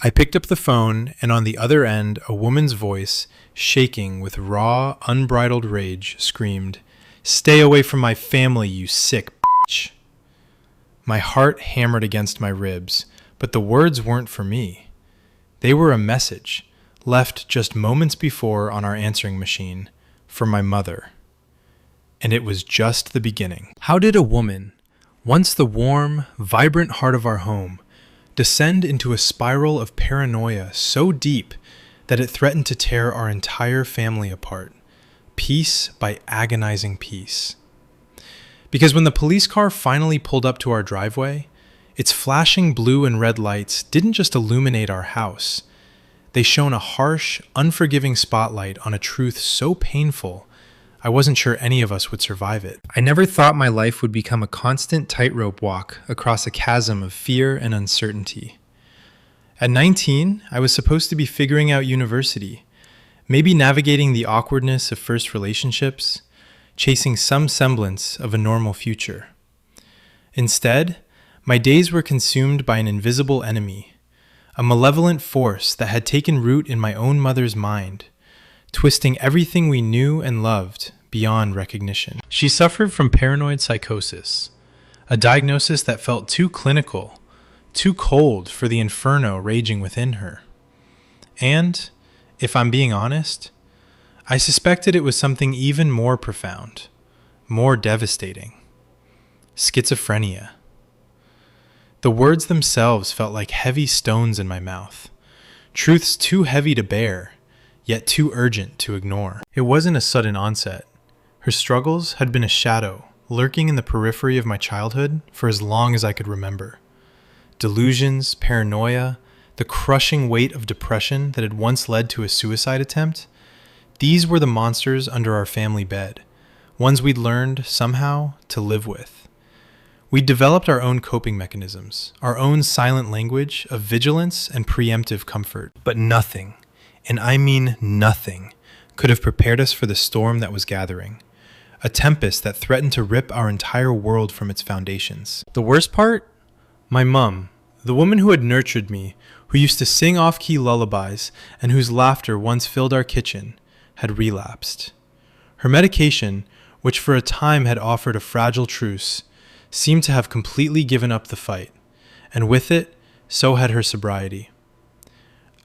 I picked up the phone, and on the other end, a woman's voice, shaking with raw, unbridled rage, screamed, "Stay away from my family, you sick bitch." My heart hammered against my ribs, but the words weren't for me. They were a message, left just moments before on our answering machine, for my mother. And it was just the beginning. How did a woman, once the warm, vibrant heart of our home, descend into a spiral of paranoia so deep that it threatened to tear our entire family apart, piece by agonizing piece? Because when the police car finally pulled up to our driveway, its flashing blue and red lights didn't just illuminate our house. They shone a harsh, unforgiving spotlight on a truth so painful, I wasn't sure any of us would survive it. I never thought my life would become a constant tightrope walk across a chasm of fear and uncertainty. At 19, I was supposed to be figuring out university, maybe navigating the awkwardness of first relationships, chasing some semblance of a normal future. Instead, my days were consumed by an invisible enemy, a malevolent force that had taken root in my own mother's mind, twisting everything we knew and loved beyond recognition. She suffered from paranoid psychosis, a diagnosis that felt too clinical, too cold for the inferno raging within her. And, if I'm being honest, I suspected it was something even more profound, more devastating: schizophrenia. The words themselves felt like heavy stones in my mouth, truths too heavy to bear, yet too urgent to ignore. It wasn't a sudden onset. Her struggles had been a shadow lurking in the periphery of my childhood for as long as I could remember. Delusions, paranoia, the crushing weight of depression that had once led to a suicide attempt, these were the monsters under our family bed, ones we'd learned, somehow, to live with. We'd developed our own coping mechanisms, our own silent language of vigilance and preemptive comfort, but nothing, and I mean nothing, could have prepared us for the storm that was gathering, a tempest that threatened to rip our entire world from its foundations. The worst part? My mum, the woman who had nurtured me, who used to sing off-key lullabies and whose laughter once filled our kitchen, had relapsed. Her medication, which for a time had offered a fragile truce, seemed to have completely given up the fight, and with it, so had her sobriety.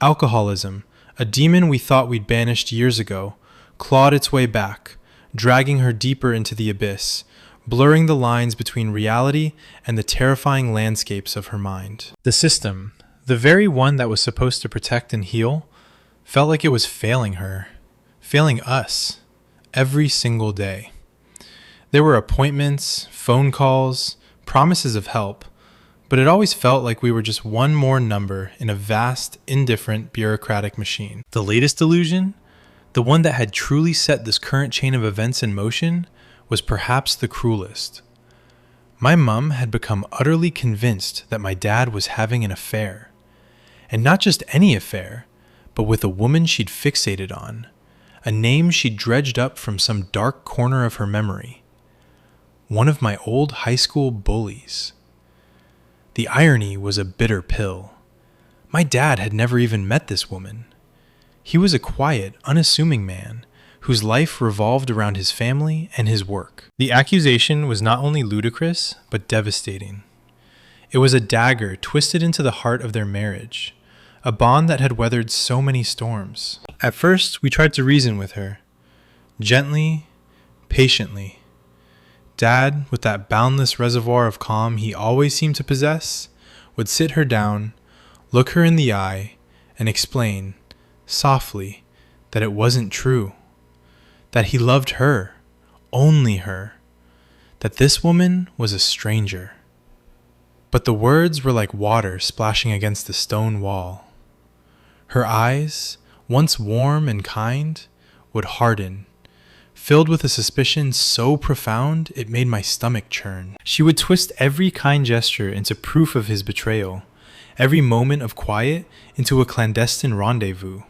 Alcoholism, a demon we thought we'd banished years ago, clawed its way back, dragging her deeper into the abyss, blurring the lines between reality and the terrifying landscapes of her mind. The system, the very one that was supposed to protect and heal, felt like it was failing her, failing us, every single day. There were appointments, phone calls, promises of help, but it always felt like we were just one more number in a vast, indifferent, bureaucratic machine. The latest delusion, the one that had truly set this current chain of events in motion, was perhaps the cruelest. My mum had become utterly convinced that my dad was having an affair. And not just any affair, but with a woman she'd fixated on, a name she'd dredged up from some dark corner of her memory. One of my old high school bullies. The irony was a bitter pill. My dad had never even met this woman. He was a quiet, unassuming man whose life revolved around his family and his work. The accusation was not only ludicrous, but devastating. It was a dagger twisted into the heart of their marriage, a bond that had weathered so many storms. At first, we tried to reason with her, gently, patiently. Dad, with that boundless reservoir of calm he always seemed to possess, would sit her down, look her in the eye, and explain, softly, that it wasn't true, that he loved her, only her, that this woman was a stranger. But the words were like water splashing against a stone wall. Her eyes, once warm and kind, would harden, filled with a suspicion so profound it made my stomach churn. She would twist every kind gesture into proof of his betrayal, every moment of quiet into a clandestine rendezvous.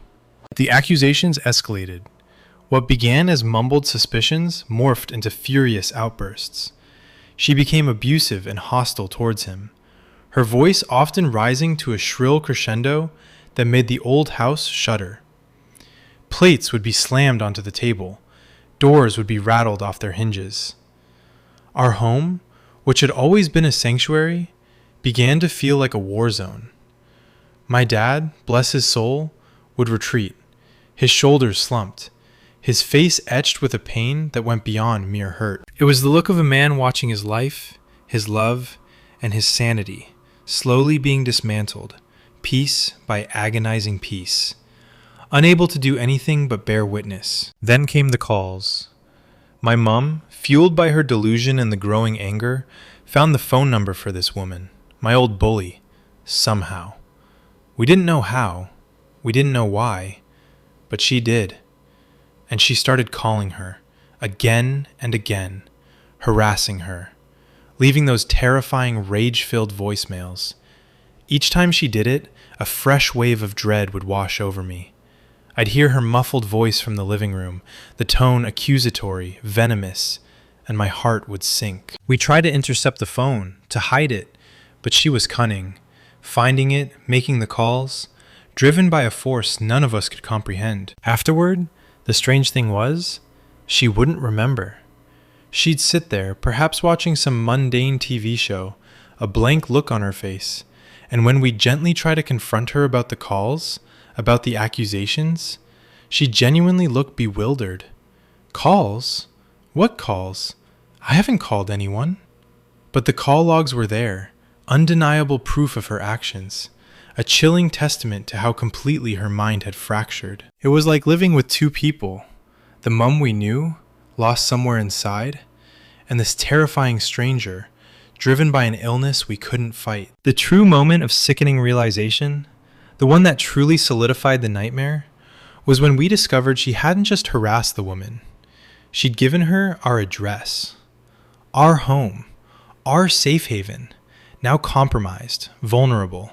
The accusations escalated. What began as mumbled suspicions morphed into furious outbursts. She became abusive and hostile towards him. her voice often rising to a shrill crescendo that made the old house shudder. Plates would be slammed onto the table. Doors would be rattled off their hinges. Our home, which had always been a sanctuary, began to feel like a war zone. My dad, bless his soul, would retreat, his shoulders slumped, his face etched with a pain that went beyond mere hurt. It was the look of a man watching his life, his love, and his sanity slowly being dismantled, piece by agonizing piece, unable to do anything but bear witness. Then came the calls. My mum, fueled by her delusion and the growing anger, found the phone number for this woman, my old bully, somehow. We didn't know how, we didn't know why, but she did. And she started calling her, again and again, harassing her, leaving those terrifying rage-filled voicemails. Each time she did it, a fresh wave of dread would wash over me. I'd hear her muffled voice from the living room, the tone accusatory, venomous, and my heart would sink. We tried to intercept the phone, to hide it, but she was cunning, finding it, making the calls, driven by a force none of us could comprehend. Afterward, the strange thing was, she wouldn't remember. She'd sit there, perhaps watching some mundane TV show, a blank look on her face, and when we'd gently try to confront her about the calls, about the accusations, she genuinely looked bewildered. Calls? What calls? I haven't called anyone. But the call logs were there, undeniable proof of her actions, a chilling testament to how completely her mind had fractured. It was like living with two people, the mum we knew, lost somewhere inside, and this terrifying stranger, driven by an illness we couldn't fight. The true moment of sickening realization, the one that truly solidified the nightmare, was when we discovered she hadn't just harassed the woman. She'd given her our address, our home, our safe haven, now compromised, vulnerable.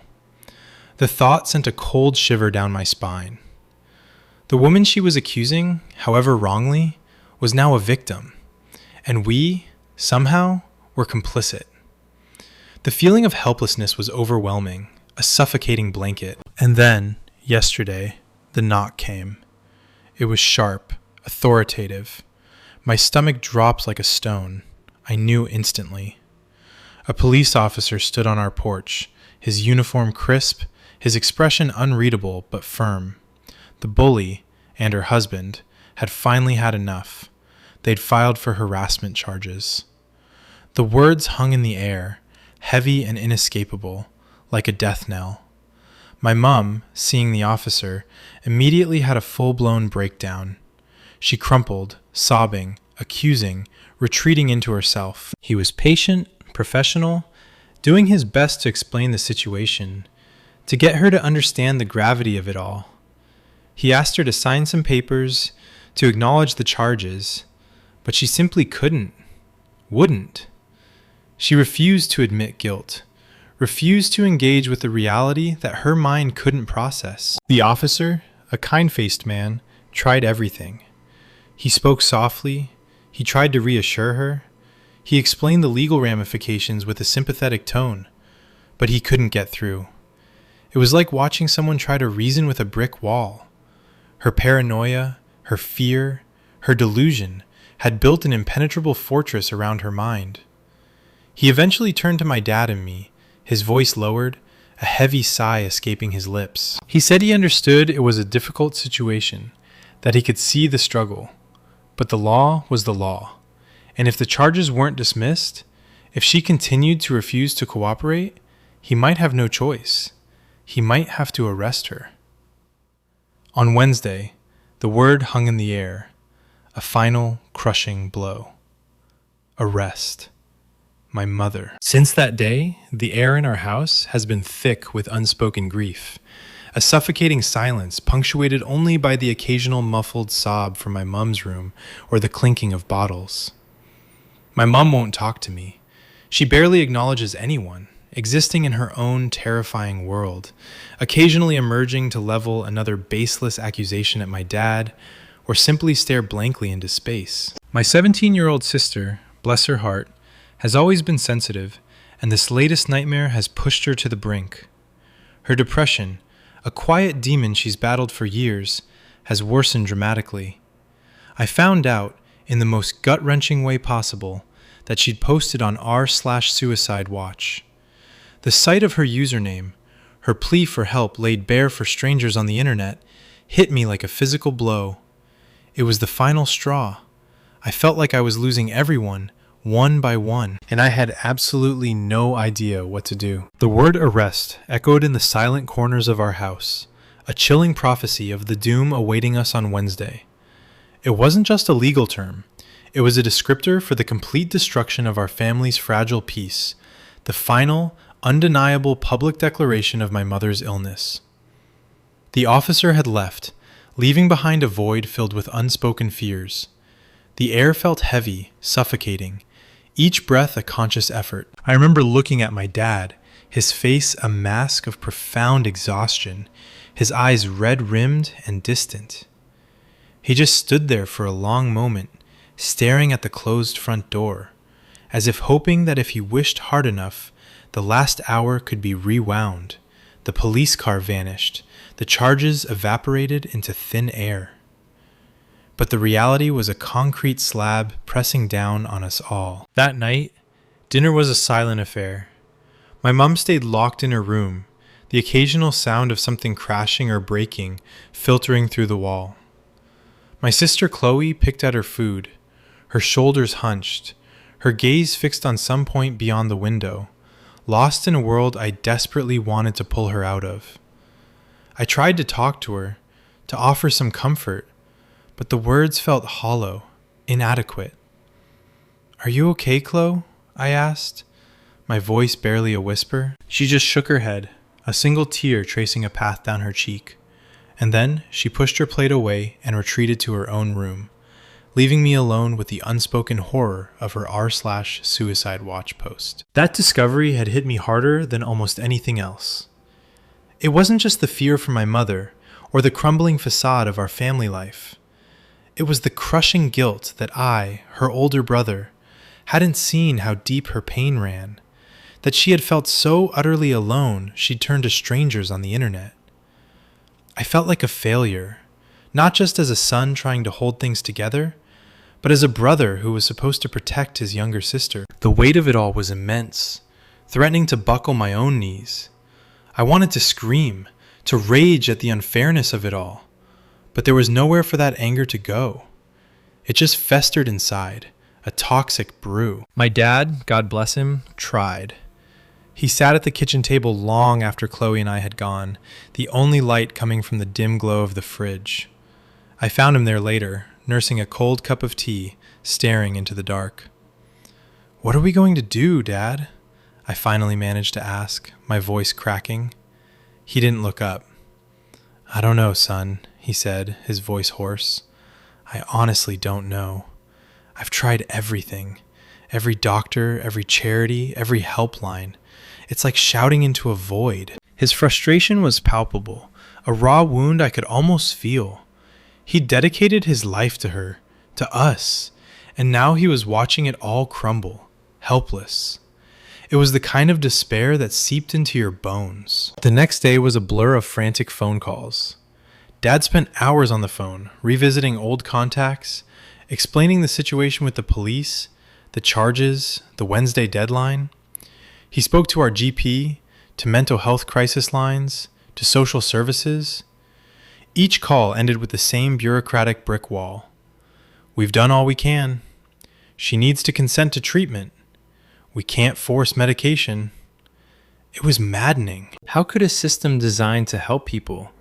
The thought sent a cold shiver down my spine. The woman she was accusing, however wrongly, was now a victim, and we, somehow, were complicit. The feeling of helplessness was overwhelming, a suffocating blanket. And then, yesterday, the knock came. It was sharp, authoritative. My stomach dropped like a stone. I knew instantly. A police officer stood on our porch, his uniform crisp, his expression unreadable but firm. The bully, and her husband, had finally had enough. They'd filed for harassment charges. The words hung in the air, heavy and inescapable, like a death knell. My mum, seeing the officer, immediately had a full-blown breakdown. She crumpled, sobbing, accusing, retreating into herself. He was patient, professional, doing his best to explain the situation, to get her to understand the gravity of it all. He asked her to sign some papers, to acknowledge the charges, but she simply wouldn't. She refused to admit guilt, refused to engage with the reality that her mind couldn't process. The officer, a kind-faced man, tried everything. He spoke softly, he tried to reassure her, he explained the legal ramifications with a sympathetic tone, but he couldn't get through. It was like watching someone try to reason with a brick wall. Her paranoia, her fear, her delusion had built an impenetrable fortress around her mind. He eventually turned to my dad and me, his voice lowered, a heavy sigh escaping his lips. He said he understood it was a difficult situation, that he could see the struggle, but the law was the law, and if the charges weren't dismissed, if she continued to refuse to cooperate, he might have no choice. He might have to arrest her. On Wednesday, the word hung in the air, a final, crushing blow. Arrest. My mother. Since that day, the air in our house has been thick with unspoken grief, a suffocating silence punctuated only by the occasional muffled sob from my mum's room or the clinking of bottles. My mum won't talk to me. She barely acknowledges anyone, existing in her own terrifying world, occasionally emerging to level another baseless accusation at my dad, or simply stare blankly into space. My 17-year-old sister, bless her heart, has always been sensitive and this latest nightmare has pushed her to the brink. Her depression, a quiet demon she's battled for years, has worsened dramatically. I found out, in the most gut-wrenching way possible, that she'd posted on r/suicide watch. The sight of her username, her plea for help laid bare for strangers on the internet, hit me like a physical blow. It was the final straw. I felt like I was losing everyone, one by one, and I had absolutely no idea what to do. The word arrest echoed in the silent corners of our house, a chilling prophecy of the doom awaiting us on Wednesday. It wasn't just a legal term. It was a descriptor for the complete destruction of our family's fragile peace, the final, undeniable public declaration of my mother's illness. The officer had left, leaving behind a void filled with unspoken fears. The air felt heavy, suffocating, each breath a conscious effort. I remember looking at my dad, his face a mask of profound exhaustion, his eyes red-rimmed and distant. He just stood there for a long moment, staring at the closed front door, as if hoping that if he wished hard enough, the last hour could be rewound. The police car vanished, the charges evaporated into thin air. But the reality was a concrete slab pressing down on us all. That night, dinner was a silent affair. My mom stayed locked in her room, the occasional sound of something crashing or breaking filtering through the wall. My sister Chloe picked at her food, her shoulders hunched, her gaze fixed on some point beyond the window, lost in a world I desperately wanted to pull her out of. I tried to talk to her, to offer some comfort, but the words felt hollow, inadequate. "Are you okay, Chloe?" I asked, my voice barely a whisper. She just shook her head, a single tear tracing a path down her cheek. And then she pushed her plate away and retreated to her own room, leaving me alone with the unspoken horror of her r/suicide watch post. That discovery had hit me harder than almost anything else. It wasn't just the fear for my mother or the crumbling facade of our family life. It was the crushing guilt that I, her older brother, hadn't seen how deep her pain ran, that she had felt so utterly alone she'd turned to strangers on the internet. I felt like a failure, not just as a son trying to hold things together, but as a brother who was supposed to protect his younger sister. The weight of it all was immense, threatening to buckle my own knees. I wanted to scream, to rage at the unfairness of it all, but there was nowhere for that anger to go. It just festered inside, a toxic brew. My dad, God bless him, tried. He sat at the kitchen table long after Chloe and I had gone, the only light coming from the dim glow of the fridge. I found him there later, nursing a cold cup of tea, staring into the dark. "What are we going to do, Dad?" I finally managed to ask, my voice cracking. He didn't look up. "I don't know, son," he said, his voice hoarse. "I honestly don't know. I've tried everything. Every doctor, every charity, every helpline. It's like shouting into a void." His frustration was palpable, a raw wound I could almost feel. He'd dedicated his life to her, to us, and now he was watching it all crumble, helpless. It was the kind of despair that seeped into your bones. The next day was a blur of frantic phone calls. Dad spent hours on the phone, revisiting old contacts, explaining the situation with the police, the charges, the Wednesday deadline. He spoke to our GP, to mental health crisis lines, to social services. Each call ended with the same bureaucratic brick wall. "We've done all we can. She needs to consent to treatment. We can't force medication." It was maddening. How could a system designed to help people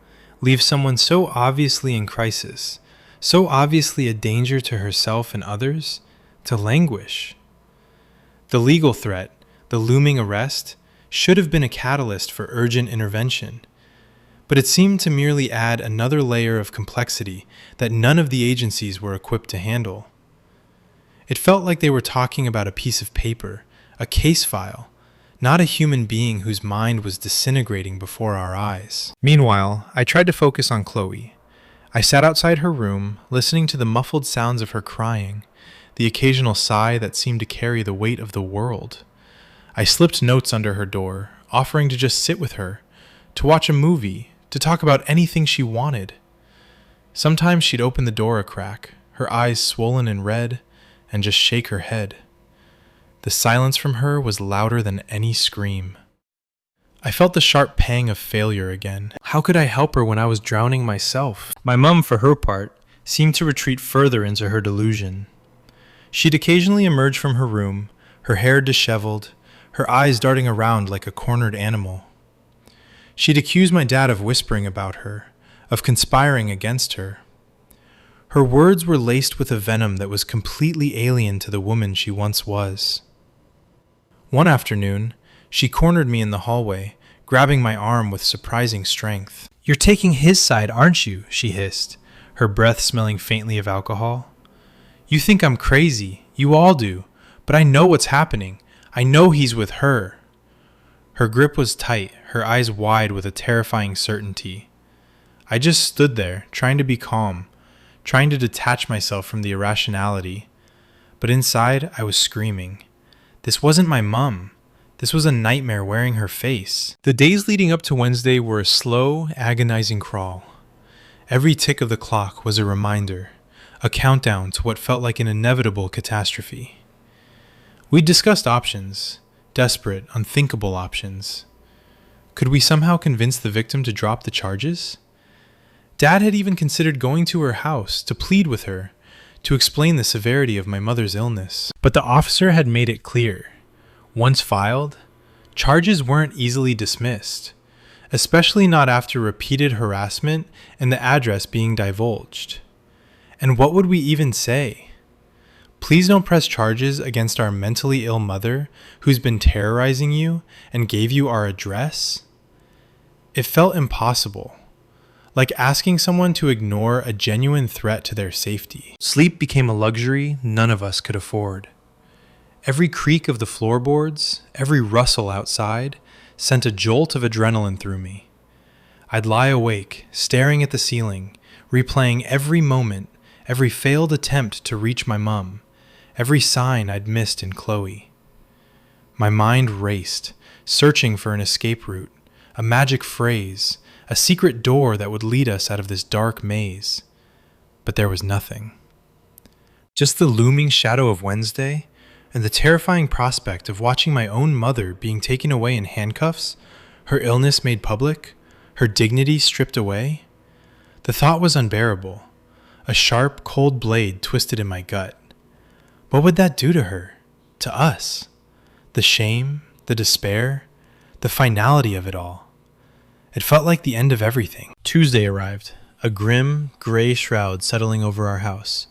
leave someone so obviously in crisis, so obviously a danger to herself and others, to languish? The legal threat, the looming arrest, should have been a catalyst for urgent intervention, but it seemed to merely add another layer of complexity that none of the agencies were equipped to handle. It felt like they were talking about a piece of paper, a case file, not a human being whose mind was disintegrating before our eyes. Meanwhile, I tried to focus on Chloe. I sat outside her room, listening to the muffled sounds of her crying, the occasional sigh that seemed to carry the weight of the world. I slipped notes under her door, offering to just sit with her, to watch a movie, to talk about anything she wanted. Sometimes she'd open the door a crack, her eyes swollen and red, and just shake her head. The silence from her was louder than any scream. I felt the sharp pang of failure again. How could I help her when I was drowning myself? My mum, for her part, seemed to retreat further into her delusion. She'd occasionally emerge from her room, her hair disheveled, her eyes darting around like a cornered animal. She'd accuse my dad of whispering about her, of conspiring against her. Her words were laced with a venom that was completely alien to the woman she once was. One afternoon, she cornered me in the hallway, grabbing my arm with surprising strength. "You're taking his side, aren't you?" she hissed, her breath smelling faintly of alcohol. "You think I'm crazy. You all do. But I know what's happening. I know he's with her." Her grip was tight, her eyes wide with a terrifying certainty. I just stood there, trying to be calm, trying to detach myself from the irrationality. But inside, I was screaming. This wasn't my mum. This was a nightmare wearing her face. The days leading up to Wednesday were a slow, agonizing crawl. Every tick of the clock was a reminder, a countdown to what felt like an inevitable catastrophe. We discussed options, desperate, unthinkable options. Could we somehow convince the victim to drop the charges? Dad had even considered going to her house to plead with her, to explain the severity of my mother's illness. But the officer had made it clear. Once filed, charges weren't easily dismissed, especially not after repeated harassment and the address being divulged. And what would we even say? Please don't press charges against our mentally ill mother who's been terrorizing you and gave you our address? It felt impossible, like asking someone to ignore a genuine threat to their safety. Sleep became a luxury none of us could afford. Every creak of the floorboards, every rustle outside, sent a jolt of adrenaline through me. I'd lie awake, staring at the ceiling, replaying every moment, every failed attempt to reach my mum, every sign I'd missed in Chloe. My mind raced, searching for an escape route, a magic phrase, a secret door that would lead us out of this dark maze. But there was nothing. Just the looming shadow of Wednesday, and the terrifying prospect of watching my own mother being taken away in handcuffs, her illness made public, her dignity stripped away. The thought was unbearable, a sharp, cold blade twisted in my gut. What would that do to her? To us? The shame, the despair, the finality of it all. It felt like the end of everything. Tuesday arrived, a grim, gray shroud settling over our house.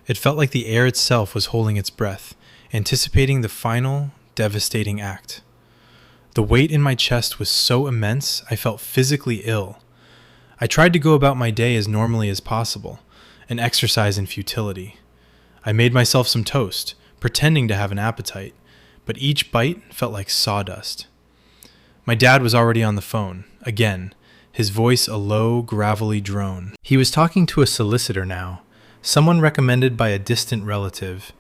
It felt like the air itself was holding its breath, anticipating the final, devastating act. The weight in my chest was so immense, I felt physically ill. I tried to go about my day as normally as possible, an exercise in futility. I made myself some toast, pretending to have an appetite, but each bite felt like sawdust. My dad was already on the phone, again, his voice a low, gravelly drone. He was talking to a solicitor now, someone recommended by a distant relative,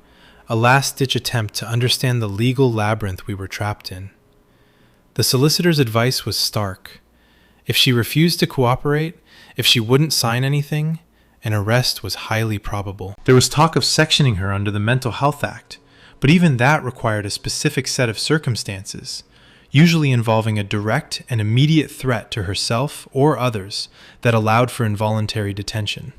a last-ditch attempt to understand the legal labyrinth we were trapped in. The solicitor's advice was stark. If she refused to cooperate, if she wouldn't sign anything, an arrest was highly probable. There was talk of sectioning her under the Mental Health Act, but even that required a specific set of circumstances, usually involving a direct and immediate threat to herself or others that allowed for involuntary detention.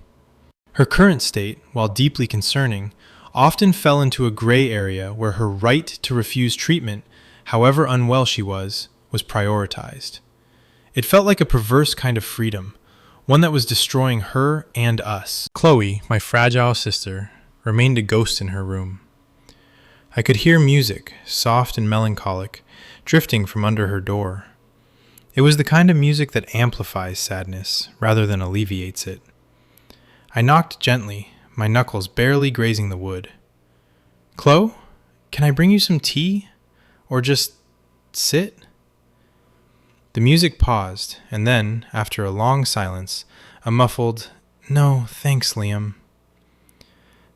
Her current state, while deeply concerning, often fell into a gray area where her right to refuse treatment, however unwell she was prioritized. It felt like a perverse kind of freedom, one that was destroying her and us. Chloe, my fragile sister, remained a ghost in her room. I could hear music, soft and melancholic, drifting from under her door. It was the kind of music that amplifies sadness rather than alleviates it. I knocked gently, my knuckles barely grazing the wood. "Chloe, can I bring you some tea? Or just sit?" The music paused, and then, after a long silence, a muffled, "No, thanks, Liam."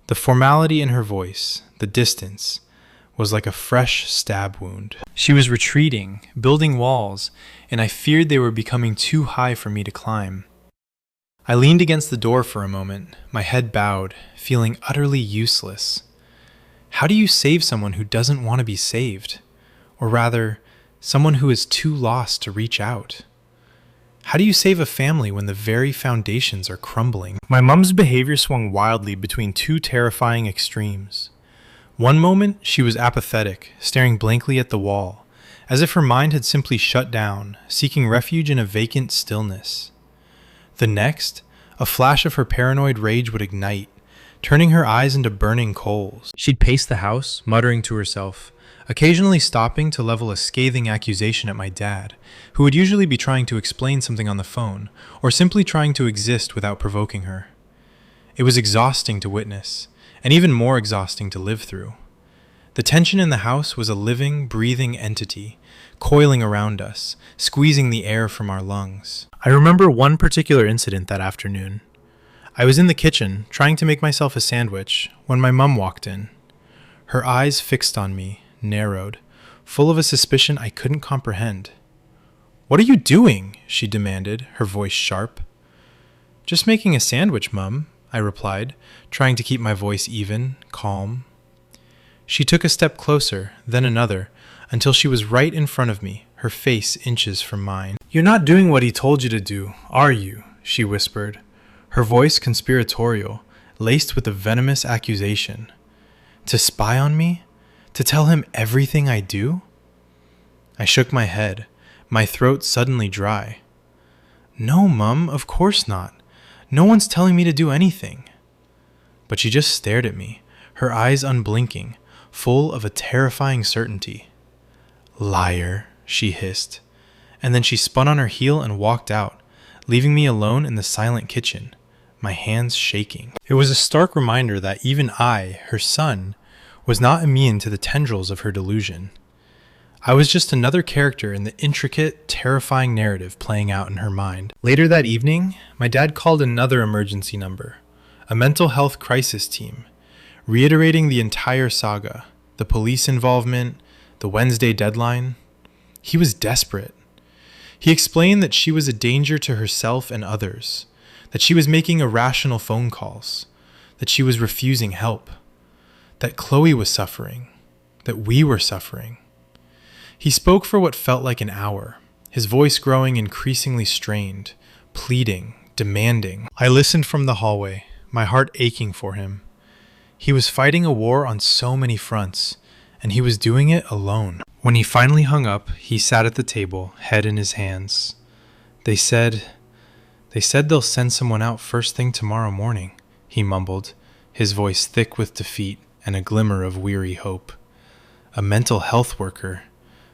The formality in her voice, the distance, was like a fresh stab wound. She was retreating, building walls, and I feared they were becoming too high for me to climb. I leaned against the door for a moment, my head bowed, feeling utterly useless. How do you save someone who doesn't want to be saved? Or rather, someone who is too lost to reach out? How do you save a family when the very foundations are crumbling? My mom's behavior swung wildly between two terrifying extremes. One moment, she was apathetic, staring blankly at the wall, as if her mind had simply shut down, seeking refuge in a vacant stillness. The next, a flash of her paranoid rage would ignite, turning her eyes into burning coals. She'd pace the house, muttering to herself, occasionally stopping to level a scathing accusation at my dad, who would usually be trying to explain something on the phone, or simply trying to exist without provoking her. It was exhausting to witness, and even more exhausting to live through. The tension in the house was a living, breathing entity, coiling around us, squeezing the air from our lungs. I remember one particular incident that afternoon. I was in the kitchen, trying to make myself a sandwich, when my mum walked in. Her eyes fixed on me, narrowed, full of a suspicion I couldn't comprehend. "What are you doing?" she demanded, her voice sharp. "Just making a sandwich, Mum," I replied, trying to keep my voice even, calm. She took a step closer, then another, until she was right in front of me, her face inches from mine. "You're not doing what he told you to do, are you?" she whispered, her voice conspiratorial, laced with a venomous accusation. "To spy on me? To tell him everything I do?" I shook my head, my throat suddenly dry. "No, Mum, of course not. No one's telling me to do anything." But she just stared at me, her eyes unblinking, full of a terrifying certainty. "Liar," she hissed, and then she spun on her heel and walked out, leaving me alone in the silent kitchen, my hands shaking. It was a stark reminder that even I, her son, was not immune to the tendrils of her delusion. I was just another character in the intricate, terrifying narrative playing out in her mind. Later that evening, my dad called another emergency number, a mental health crisis team, reiterating the entire saga, the police involvement, the Wednesday deadline. He was desperate. He explained that she was a danger to herself and others, that she was making irrational phone calls, that she was refusing help, that Chloe was suffering, that we were suffering. He spoke for what felt like an hour, his voice growing increasingly strained, pleading, demanding. I listened from the hallway, my heart aching for him. He was fighting a war on so many fronts, and he was doing it alone. When he finally hung up, he sat at the table, head in his hands. They said they'll send someone out first thing tomorrow morning," he mumbled, his voice thick with defeat and a glimmer of weary hope. "A mental health worker,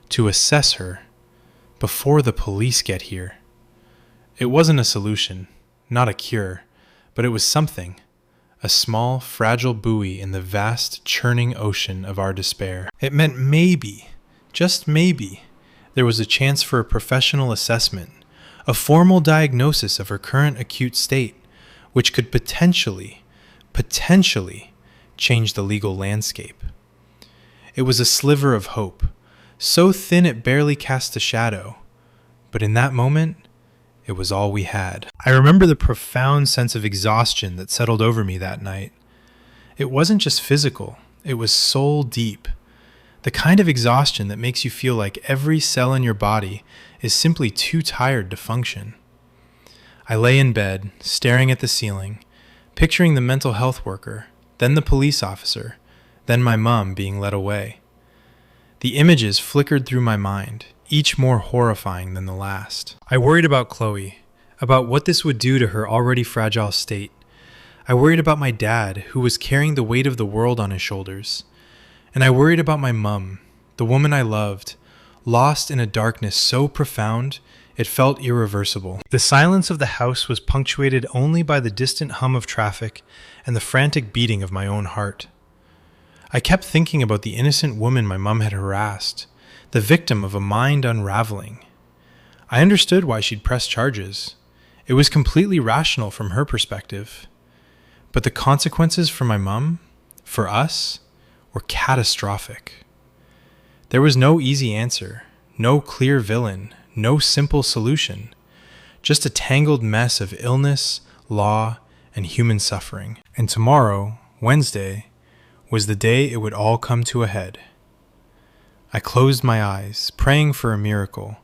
to assess her, before the police get here." It wasn't a solution, not a cure, but it was something. A small, fragile buoy in the vast, churning ocean of our despair. It meant maybe, just maybe, there was a chance for a professional assessment, a formal diagnosis of her current acute state, which could potentially change the legal landscape. It was a sliver of hope, so thin it barely cast a shadow, but in that moment, it was all we had. I remember the profound sense of exhaustion that settled over me that night. It wasn't just physical, it was soul deep. The kind of exhaustion that makes you feel like every cell in your body is simply too tired to function. I lay in bed, staring at the ceiling, picturing the mental health worker, then the police officer, then my mom being led away. The images flickered through my mind, each more horrifying than the last. I worried about Chloe, about what this would do to her already fragile state. I worried about my dad, who was carrying the weight of the world on his shoulders. And I worried about my mum, the woman I loved, lost in a darkness so profound it felt irreversible. The silence of the house was punctuated only by the distant hum of traffic and the frantic beating of my own heart. I kept thinking about the innocent woman my mum had harassed, the victim of a mind unraveling. I understood why she'd pressed charges. It was completely rational from her perspective. But the consequences for my mum, for us, were catastrophic. There was no easy answer, no clear villain, no simple solution, just a tangled mess of illness, law, and human suffering. And tomorrow, Wednesday, was the day it would all come to a head. I closed my eyes, praying for a miracle,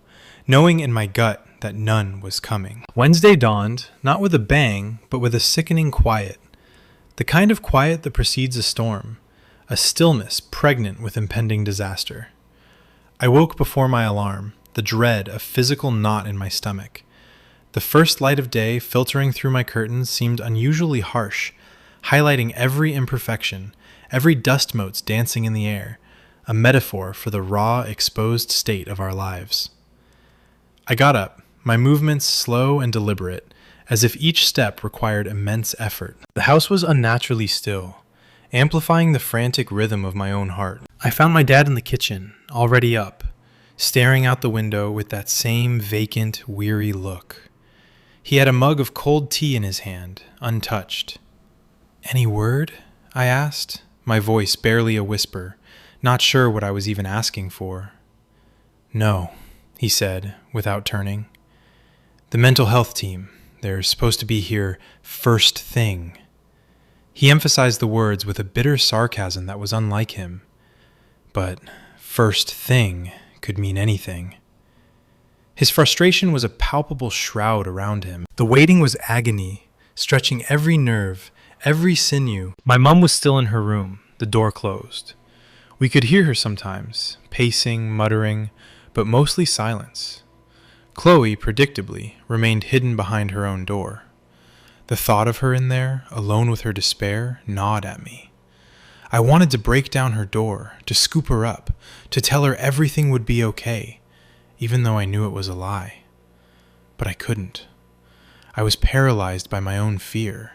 knowing in my gut that none was coming. Wednesday dawned, not with a bang, but with a sickening quiet. The kind of quiet that precedes a storm, a stillness pregnant with impending disaster. I woke before my alarm, the dread a physical knot in my stomach. The first light of day filtering through my curtains seemed unusually harsh, highlighting every imperfection, every dust motes dancing in the air, a metaphor for the raw, exposed state of our lives. I got up, my movements slow and deliberate, as if each step required immense effort. The house was unnaturally still, amplifying the frantic rhythm of my own heart. I found my dad in the kitchen, already up, staring out the window with that same vacant, weary look. He had a mug of cold tea in his hand, untouched. "Any word?" I asked, my voice barely a whisper, not sure what I was even asking for. "No," he said, without turning. "The mental health team, they're supposed to be here first thing." He emphasized the words with a bitter sarcasm that was unlike him. But first thing could mean anything. His frustration was a palpable shroud around him. The waiting was agony, stretching every nerve, every sinew. My mom was still in her room, the door closed. We could hear her sometimes, pacing, muttering, but mostly silence. Chloe, predictably, remained hidden behind her own door. The thought of her in there, alone with her despair, gnawed at me. I wanted to break down her door, to scoop her up, to tell her everything would be okay, even though I knew it was a lie. But I couldn't. I was paralyzed by my own fear,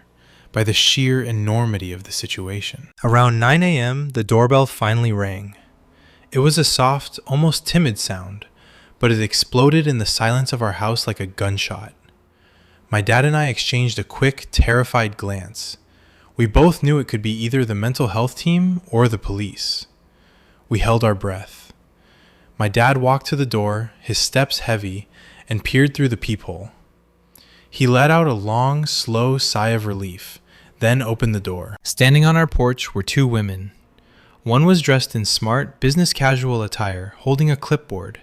by the sheer enormity of the situation. Around 9 a.m., the doorbell finally rang. It was a soft, almost timid sound, but it exploded in the silence of our house like a gunshot. My dad and I exchanged a quick, terrified glance. We both knew it could be either the mental health team or the police. We held our breath. My dad walked to the door, his steps heavy, and peered through the peephole. He let out a long, slow sigh of relief, then opened the door. Standing on our porch were two women. One was dressed in smart, business-casual attire, holding a clipboard,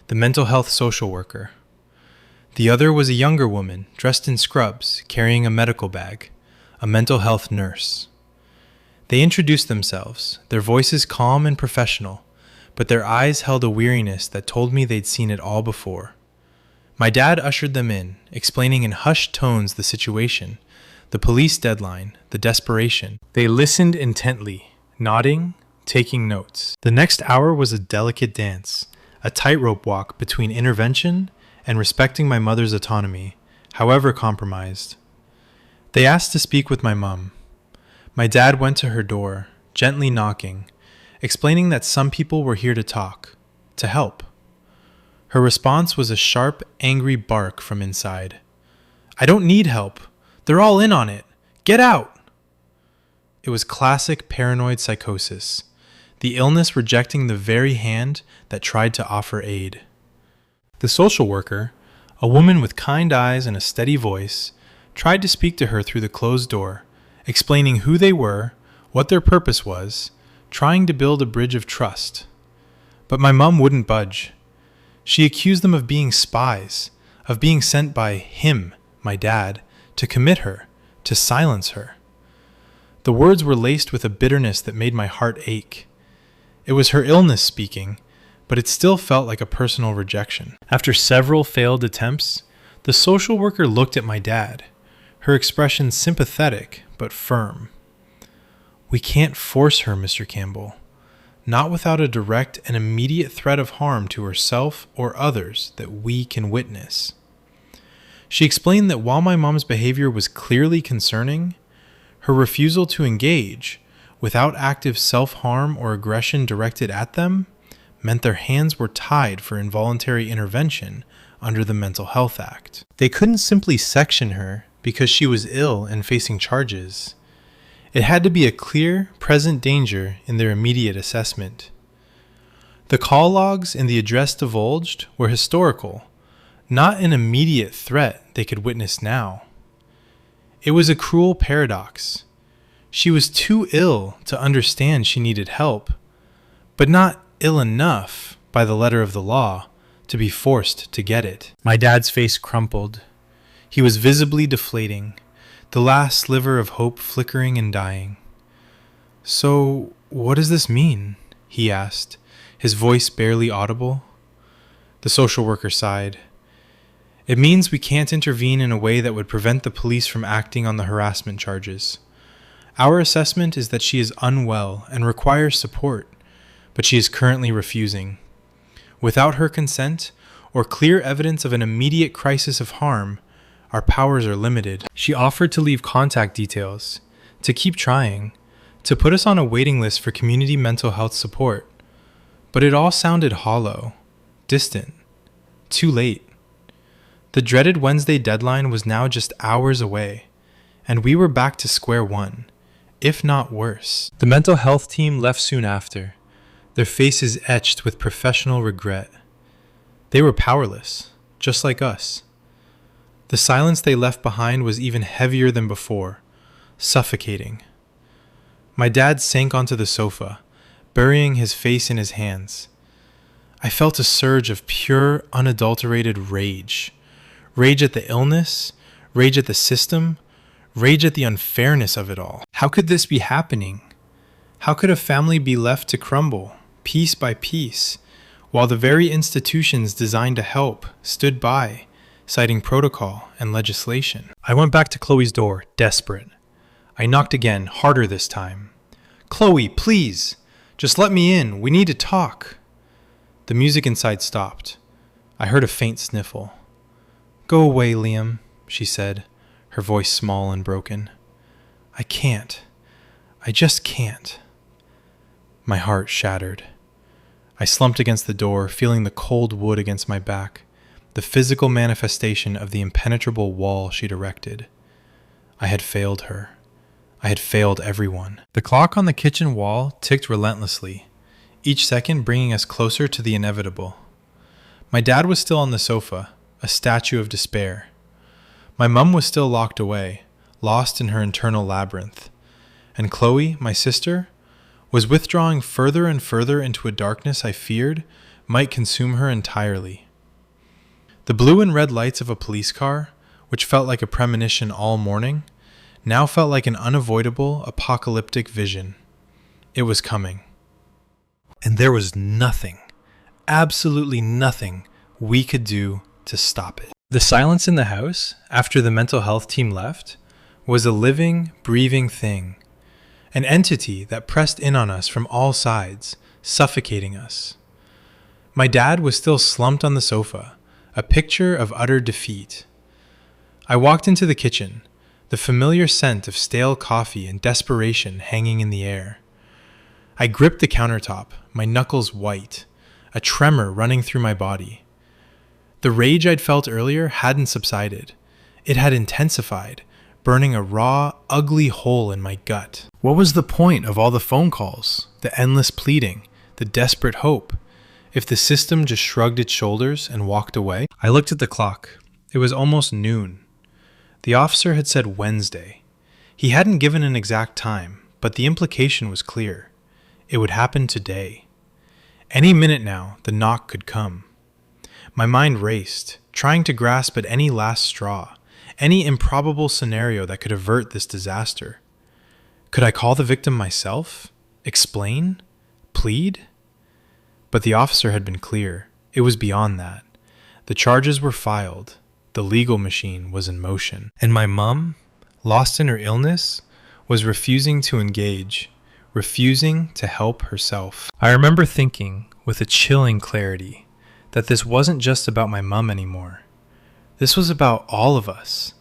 the mental health social worker. The other was a younger woman, dressed in scrubs, carrying a medical bag, a mental health nurse. They introduced themselves, their voices calm and professional, but their eyes held a weariness that told me they'd seen it all before. My dad ushered them in, explaining in hushed tones the situation, the police deadline, the desperation. They listened intently, nodding, taking notes. The next hour was a delicate dance, a tightrope walk between intervention and respecting my mother's autonomy, however compromised. They asked to speak with my mom. My dad went to her door, gently knocking, explaining that some people were here to talk, to help. Her response was a sharp, angry bark from inside. "I don't need help. They're all in on it. Get out!" It was classic paranoid psychosis, the illness rejecting the very hand that tried to offer aid. The social worker, a woman with kind eyes and a steady voice, tried to speak to her through the closed door, explaining who they were, what their purpose was, trying to build a bridge of trust. But my mom wouldn't budge. She accused them of being spies, of being sent by him, my dad, to commit her, to silence her. The words were laced with a bitterness that made my heart ache. It was her illness speaking, but it still felt like a personal rejection. After several failed attempts, the social worker looked at my dad, her expression sympathetic but firm. "We can't force her, Mr. Campbell. Not without a direct and immediate threat of harm to herself or others that we can witness." She explained that while my mom's behavior was clearly concerning, her refusal to engage, without active self-harm or aggression directed at them, meant their hands were tied for involuntary intervention under the Mental Health Act. They couldn't simply section her because she was ill and facing charges. It had to be a clear, present danger in their immediate assessment. The call logs in the address divulged were historical, not an immediate threat they could witness now. It was a cruel paradox. She was too ill to understand she needed help, but not ill enough, by the letter of the law, to be forced to get it. My dad's face crumpled. He was visibly deflating, the last sliver of hope flickering and dying. "So, what does this mean?" he asked, his voice barely audible. The social worker sighed. "It means we can't intervene in a way that would prevent the police from acting on the harassment charges. Our assessment is that she is unwell and requires support, but she is currently refusing. Without her consent, or clear evidence of an immediate crisis of harm, our powers are limited." She offered to leave contact details, to keep trying, to put us on a waiting list for community mental health support. But it all sounded hollow, distant, too late. The dreaded Wednesday deadline was now just hours away, and we were back to square one, if not worse. The mental health team left soon after, their faces etched with professional regret. They were powerless, just like us. The silence they left behind was even heavier than before, suffocating. My dad sank onto the sofa, burying his face in his hands. I felt a surge of pure, unadulterated rage. Rage at the illness, rage at the system, rage at the unfairness of it all. How could this be happening? How could a family be left to crumble, piece by piece, while the very institutions designed to help stood by, citing protocol and legislation? I went back to Chloe's door, desperate. I knocked again, harder this time. "Chloe, please! Just let me in. We need to talk." The music inside stopped. I heard a faint sniffle. "Go away, Liam," she said, her voice small and broken. "I can't. I just can't." My heart shattered. I slumped against the door, feeling the cold wood against my back, the physical manifestation of the impenetrable wall she'd erected. I had failed her. I had failed everyone. The clock on the kitchen wall ticked relentlessly, each second bringing us closer to the inevitable. My dad was still on the sofa, a statue of despair. My mum was still locked away, lost in her internal labyrinth. And Chloe, my sister, was withdrawing further and further into a darkness I feared might consume her entirely. The blue and red lights of a police car, which felt like a premonition all morning, now felt like an unavoidable, apocalyptic vision. It was coming. And there was nothing, absolutely nothing, we could do to stop it. The silence in the house, after the mental health team left, was a living, breathing thing. An entity that pressed in on us from all sides, suffocating us. My dad was still slumped on the sofa, a picture of utter defeat. I walked into the kitchen, the familiar scent of stale coffee and desperation hanging in the air. I gripped the countertop, my knuckles white, a tremor running through my body. The rage I'd felt earlier hadn't subsided. It had intensified, burning a raw, ugly hole in my gut. What was the point of all the phone calls, the endless pleading, the desperate hope, if the system just shrugged its shoulders and walked away? I looked at the clock. It was almost noon. The officer had said Wednesday. He hadn't given an exact time, but the implication was clear. It would happen today. Any minute now, the knock could come. My mind raced, trying to grasp at any last straw, any improbable scenario that could avert this disaster. Could I call the victim myself? Explain? Plead? But the officer had been clear. It was beyond that. The charges were filed. The legal machine was in motion. And my mum, lost in her illness, was refusing to engage, refusing to help herself. I remember thinking, with a chilling clarity, that this wasn't just about my mum anymore. This was about all of us.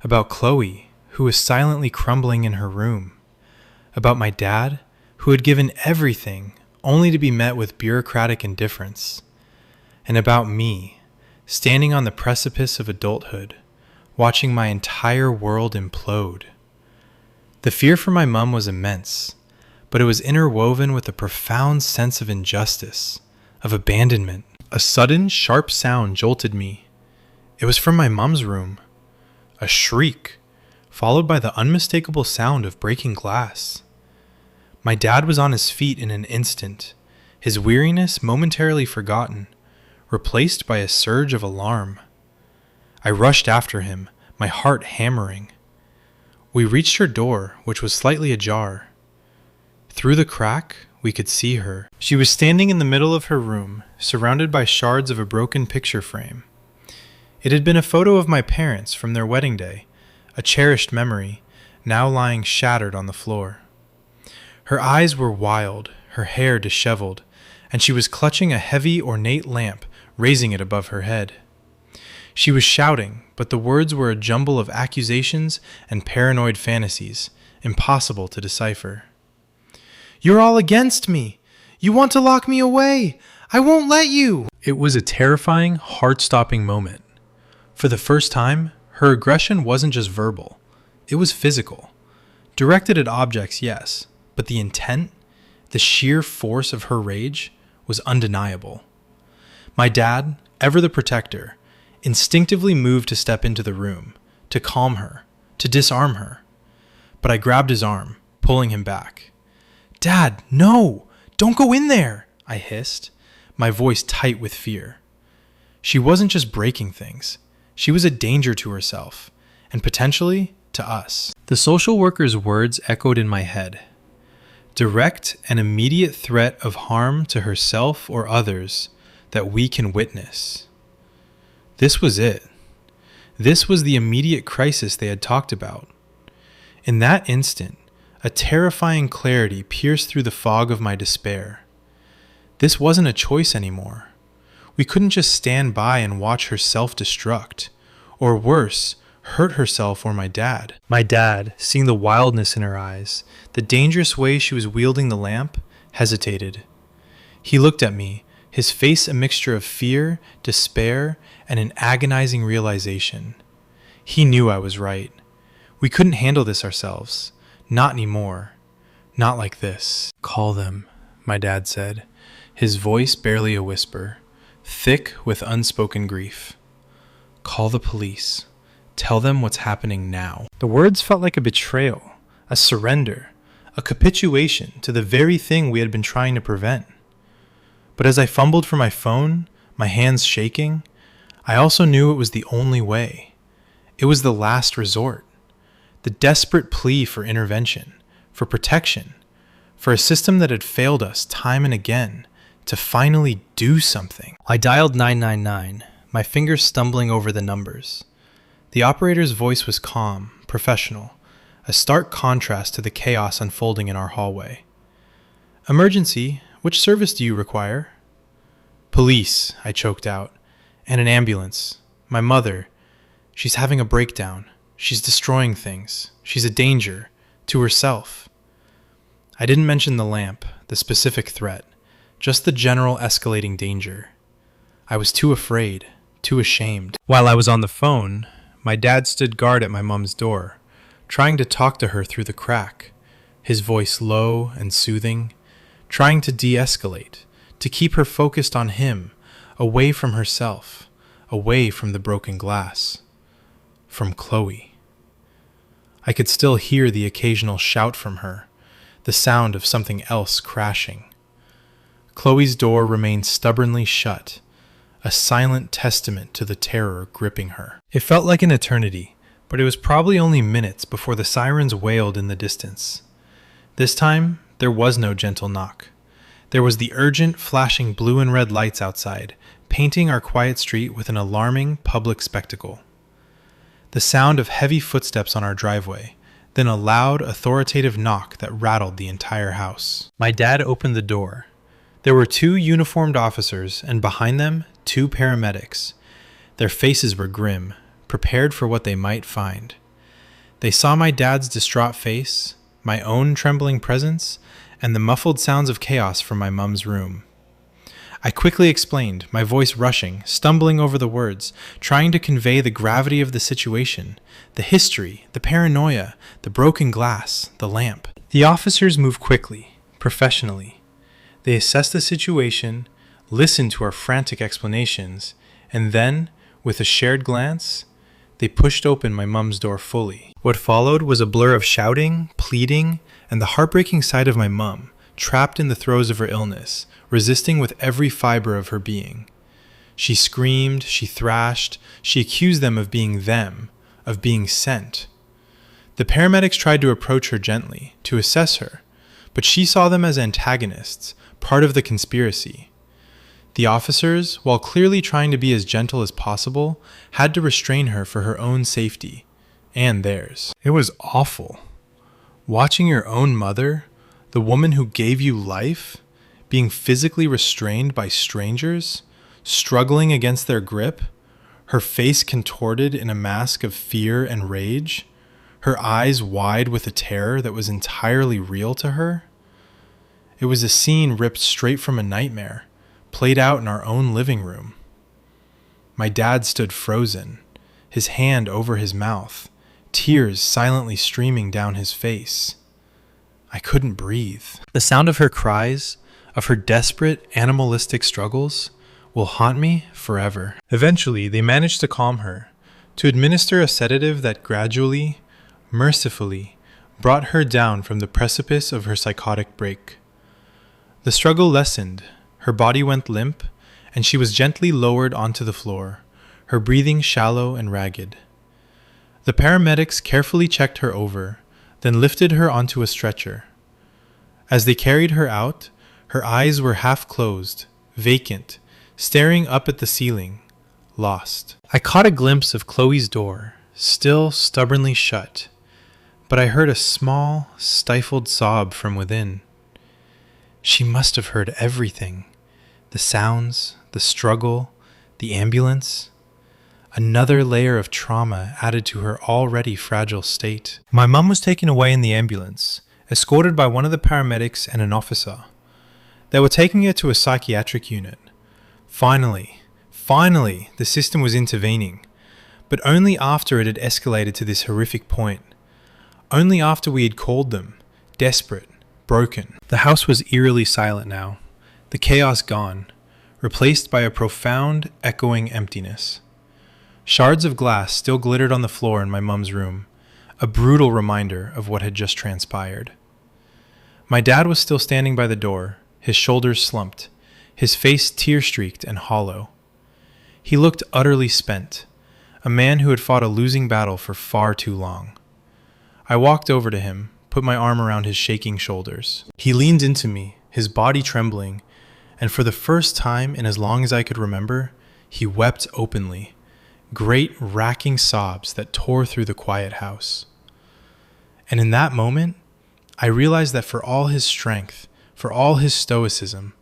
About Chloe, who was silently crumbling in her room. About my dad, who had given everything only to be met with bureaucratic indifference. And about me, standing on the precipice of adulthood, watching my entire world implode. The fear for my mum was immense, but it was interwoven with a profound sense of injustice, of abandonment. A sudden, sharp sound jolted me. It was from my mom's room. A shriek, followed by the unmistakable sound of breaking glass. My dad was on his feet in an instant, his weariness momentarily forgotten, replaced by a surge of alarm. I rushed after him, my heart hammering. We reached her door, which was slightly ajar. Through the crack, we could see her. She was standing in the middle of her room, surrounded by shards of a broken picture frame. It had been a photo of my parents from their wedding day, a cherished memory, now lying shattered on the floor. Her eyes were wild, her hair disheveled, and she was clutching a heavy, ornate lamp, raising it above her head. She was shouting, but the words were a jumble of accusations and paranoid fantasies, impossible to decipher. "You're all against me! You want to lock me away! I won't let you!" It was a terrifying, heart-stopping moment. For the first time, her aggression wasn't just verbal. It was physical. Directed at objects, yes, but the intent, the sheer force of her rage, was undeniable. My dad, ever the protector, instinctively moved to step into the room, to calm her, to disarm her. But I grabbed his arm, pulling him back. "Dad, no! Don't go in there!" I hissed, my voice tight with fear. She wasn't just breaking things. She was a danger to herself, and potentially to us. The social worker's words echoed in my head. Direct and immediate threat of harm to herself or others that we can witness. This was it. This was the immediate crisis they had talked about. In that instant, a terrifying clarity pierced through the fog of my despair. This wasn't a choice anymore. We couldn't just stand by and watch her self-destruct, or worse, hurt herself or my dad. My dad, seeing the wildness in her eyes, the dangerous way she was wielding the lamp, hesitated. He looked at me, his face a mixture of fear, despair, and an agonizing realization. He knew I was right. We couldn't handle this ourselves. Not anymore. Not like this. "Call them," my dad said, his voice barely a whisper, thick with unspoken grief. "Call the police. Tell them what's happening now." The words felt like a betrayal, a surrender, a capitulation to the very thing we had been trying to prevent. But as I fumbled for my phone, my hands shaking, I also knew it was the only way. It was the last resort. The desperate plea for intervention, for protection, for a system that had failed us time and again, to finally do something. I dialed 999, my fingers stumbling over the numbers. The operator's voice was calm, professional, a stark contrast to the chaos unfolding in our hallway. "Emergency, which service do you require?" "Police," I choked out, "and an ambulance. My mother, she's having a breakdown. She's destroying things. She's a danger to herself." I didn't mention the lamp, the specific threat, just the general escalating danger. I was too afraid, too ashamed. While I was on the phone, my dad stood guard at my mom's door, trying to talk to her through the crack, his voice low and soothing, trying to de-escalate, to keep her focused on him, away from herself, away from the broken glass, from Chloe. I could still hear the occasional shout from her, the sound of something else crashing. Chloe's door remained stubbornly shut, a silent testament to the terror gripping her. It felt like an eternity, but it was probably only minutes before the sirens wailed in the distance. This time, there was no gentle knock. There was the urgent, flashing blue and red lights outside, painting our quiet street with an alarming public spectacle. The sound of heavy footsteps on our driveway, then a loud, authoritative knock that rattled the entire house. My dad opened the door. There were 2 uniformed officers, and behind them, 2 paramedics. Their faces were grim, prepared for what they might find. They saw my dad's distraught face, my own trembling presence, and the muffled sounds of chaos from my mom's room. I quickly explained, my voice rushing, stumbling over the words, trying to convey the gravity of the situation, the history, the paranoia, the broken glass, the lamp. The officers moved quickly, professionally. They assessed the situation, listened to our frantic explanations, and then, with a shared glance, they pushed open my mum's door fully. What followed was a blur of shouting, pleading, and the heartbreaking sight of my mum, trapped in the throes of her illness, resisting with every fiber of her being. She screamed, she thrashed, she accused them, of being sent. The paramedics tried to approach her gently, to assess her, but she saw them as antagonists, part of the conspiracy. The officers, while clearly trying to be as gentle as possible, had to restrain her for her own safety, and theirs. It was awful. Watching your own mother, the woman who gave you life, being physically restrained by strangers, struggling against their grip, her face contorted in a mask of fear and rage, her eyes wide with a terror that was entirely real to her. It was a scene ripped straight from a nightmare, played out in our own living room. My dad stood frozen, his hand over his mouth, tears silently streaming down his face. I couldn't breathe. The sound of her cries, of her desperate, animalistic struggles, will haunt me forever. Eventually, they managed to calm her, to administer a sedative that gradually, mercifully, brought her down from the precipice of her psychotic break. The struggle lessened, her body went limp, and she was gently lowered onto the floor, her breathing shallow and ragged. The paramedics carefully checked her over, then lifted her onto a stretcher. As they carried her out, her eyes were half closed, vacant, staring up at the ceiling, lost. I caught a glimpse of Chloe's door, still stubbornly shut, but I heard a small, stifled sob from within. She must have heard everything. The sounds, the struggle, the ambulance. Another layer of trauma added to her already fragile state. My mum was taken away in the ambulance, escorted by one of the paramedics and an officer. They were taking her to a psychiatric unit. Finally, the system was intervening, but only after it had escalated to this horrific point. Only after we had called them, desperate, broken. The house was eerily silent now, the chaos gone, replaced by a profound, echoing emptiness. Shards of glass still glittered on the floor in my mum's room, a brutal reminder of what had just transpired. My dad was still standing by the door, his shoulders slumped, his face tear-streaked and hollow. He looked utterly spent, a man who had fought a losing battle for far too long. I walked over to him, put my arm around his shaking shoulders. He leaned into me, his body trembling, and for the first time in as long as I could remember, he wept openly, great racking sobs that tore through the quiet house. And in that moment, I realized that for all his strength, for all his stoicism,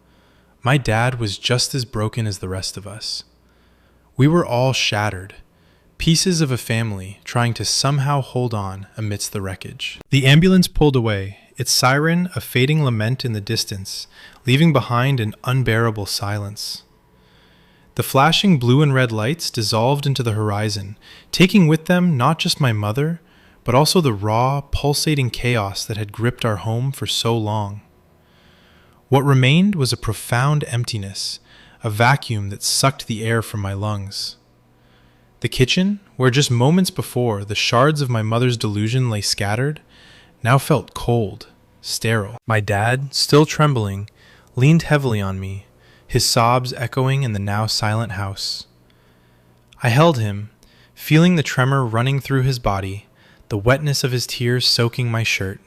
my dad was just as broken as the rest of us. We were all shattered, pieces of a family trying to somehow hold on amidst the wreckage. The ambulance pulled away, its siren a fading lament in the distance, leaving behind an unbearable silence. The flashing blue and red lights dissolved into the horizon, taking with them not just my mother, but also the raw, pulsating chaos that had gripped our home for so long. What remained was a profound emptiness, a vacuum that sucked the air from my lungs. The kitchen, where just moments before the shards of my mother's delusion lay scattered, now felt cold, sterile. My dad, still trembling, leaned heavily on me, his sobs echoing in the now silent house. I held him, feeling the tremor running through his body, the wetness of his tears soaking my shirt.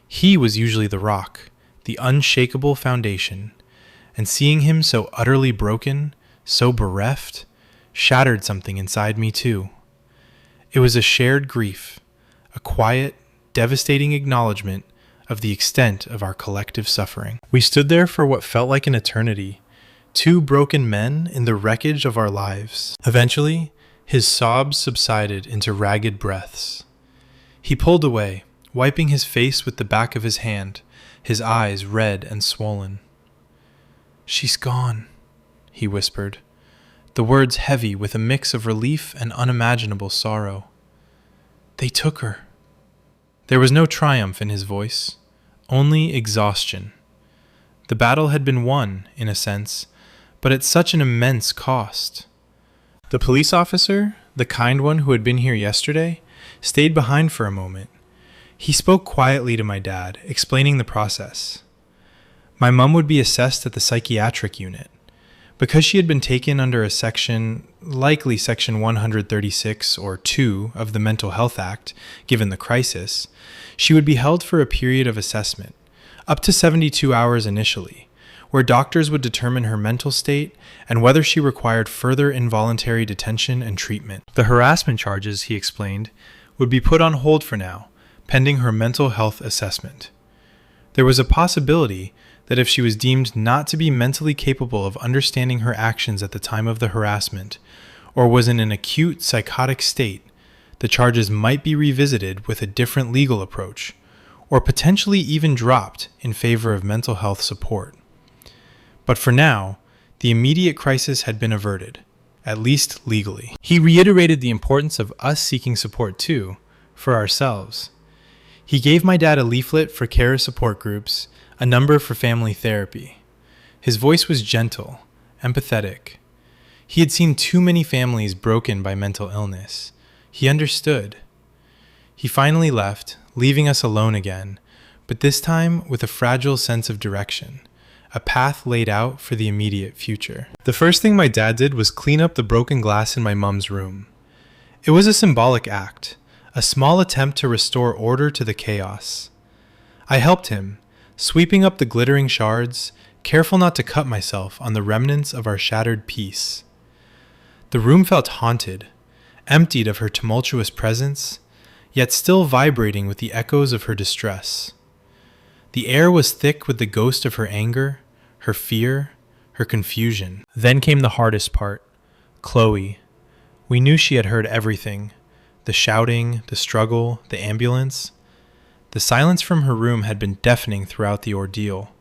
He was usually the rock, the unshakable foundation, and seeing him so utterly broken, so bereft, shattered something inside me too. It was a shared grief, a quiet, devastating acknowledgement of the extent of our collective suffering. We stood there for what felt like an eternity, two broken men in the wreckage of our lives. Eventually, his sobs subsided into ragged breaths. He pulled away, wiping his face with the back of his hand, his eyes red and swollen. "She's gone," he whispered, the words heavy with a mix of relief and unimaginable sorrow. "They took her." There was no triumph in his voice, only exhaustion. The battle had been won, in a sense, but at such an immense cost. The police officer, the kind one who had been here yesterday, stayed behind for a moment. He spoke quietly to my dad, explaining the process. My mum would be assessed at the psychiatric unit. Because she had been taken under a section, likely section 136 or 2 of the Mental Health Act, given the crisis, she would be held for a period of assessment, up to 72 hours initially, where doctors would determine her mental state and whether she required further involuntary detention and treatment. The harassment charges, he explained, would be put on hold for now, pending her mental health assessment. There was a possibility that if she was deemed not to be mentally capable of understanding her actions at the time of the harassment, or was in an acute psychotic state, the charges might be revisited with a different legal approach, or potentially even dropped in favor of mental health support. But for now, the immediate crisis had been averted, at least legally. He reiterated the importance of us seeking support too, for ourselves. He gave my dad a leaflet for care support groups, a number for family therapy. His voice was gentle, empathetic. He had seen too many families broken by mental illness. He understood. He finally left, leaving us alone again, but this time with a fragile sense of direction, a path laid out for the immediate future. The first thing my dad did was clean up the broken glass in my mum's room. It was a symbolic act, a small attempt to restore order to the chaos. I helped him, sweeping up the glittering shards, careful not to cut myself on the remnants of our shattered peace. The room felt haunted, emptied of her tumultuous presence, yet still vibrating with the echoes of her distress. The air was thick with the ghost of her anger, her fear, her confusion. Then came the hardest part, Chloe. We knew she had heard everything, the shouting, the struggle, the ambulance. The silence from her room had been deafening throughout the ordeal.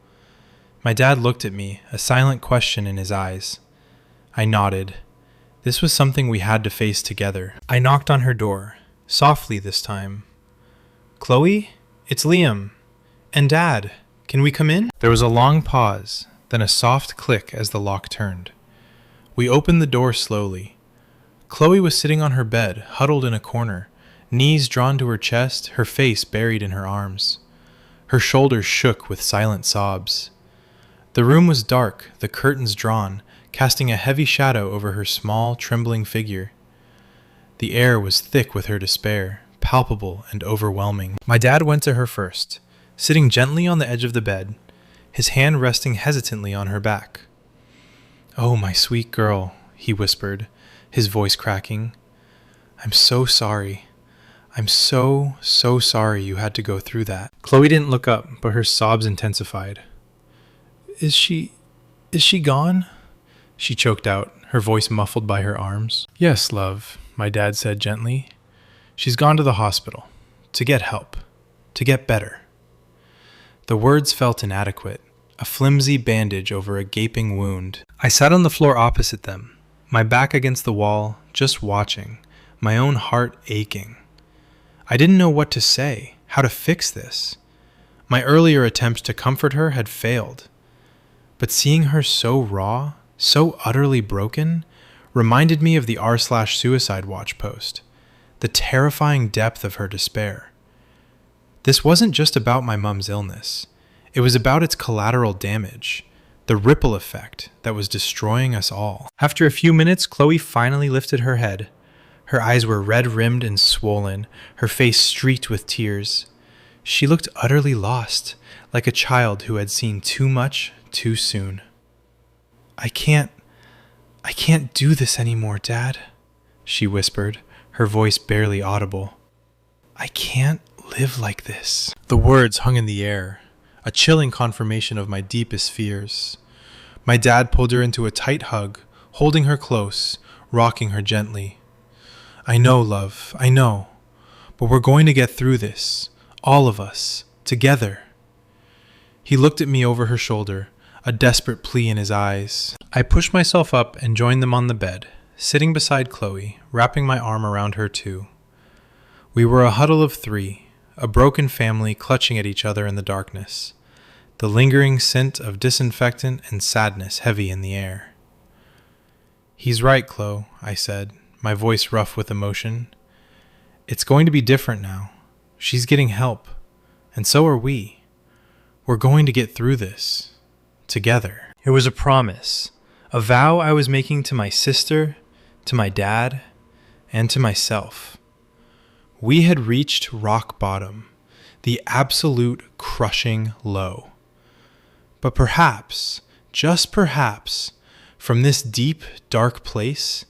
My dad looked at me, a silent question in his eyes. I nodded. This was something we had to face together. I knocked on her door, softly this time. Chloe, it's Liam. And Dad, can we come in? There was a long pause, then a soft click as the lock turned. We opened the door slowly. Chloe was sitting on her bed, huddled in a corner, knees drawn to her chest, her face buried in her arms. Her shoulders shook with silent sobs. The room was dark, the curtains drawn, casting a heavy shadow over her small, trembling figure. The air was thick with her despair, palpable and overwhelming. My dad went to her first, sitting gently on the edge of the bed, his hand resting hesitantly on her back. "Oh, my sweet girl," he whispered, his voice cracking. "I'm so sorry. I'm so sorry you had to go through that." Chloe didn't look up, but her sobs intensified. Is she gone?" She choked out, her voice muffled by her arms. "Yes, love," my dad said gently. "She's gone to the hospital, to get help, to get better." The words felt inadequate, a flimsy bandage over a gaping wound. I sat on the floor opposite them, my back against the wall, just watching, my own heart aching. I didn't know what to say, how to fix this. My earlier attempts to comfort her had failed. But seeing her so raw, so utterly broken, reminded me of the r/suicide watch post, the terrifying depth of her despair. This wasn't just about my mum's illness. It was about its collateral damage, the ripple effect that was destroying us all. After a few minutes, Chloe finally lifted her head. Her eyes were red-rimmed and swollen, her face streaked with tears. She looked utterly lost, like a child who had seen too much too soon. I can't do this anymore, Dad," she whispered, her voice barely audible. "I can't live like this." The words hung in the air, a chilling confirmation of my deepest fears. My dad pulled her into a tight hug, holding her close, rocking her gently. "I know, love, I know, but we're going to get through this, all of us, together." He looked at me over her shoulder, a desperate plea in his eyes. I pushed myself up and joined them on the bed, sitting beside Chloe, wrapping my arm around her too. We were a huddle of 3, a broken family clutching at each other in the darkness, the lingering scent of disinfectant and sadness heavy in the air. He's right, Chloe, I said, my voice rough with emotion. It's going to be different now. She's getting help, and so are we. We're going to get through this. Together. It was a promise, a vow I was making to my sister, to my dad, and to myself. We had reached rock bottom, the absolute crushing low. But perhaps, just perhaps, from this deep, dark place,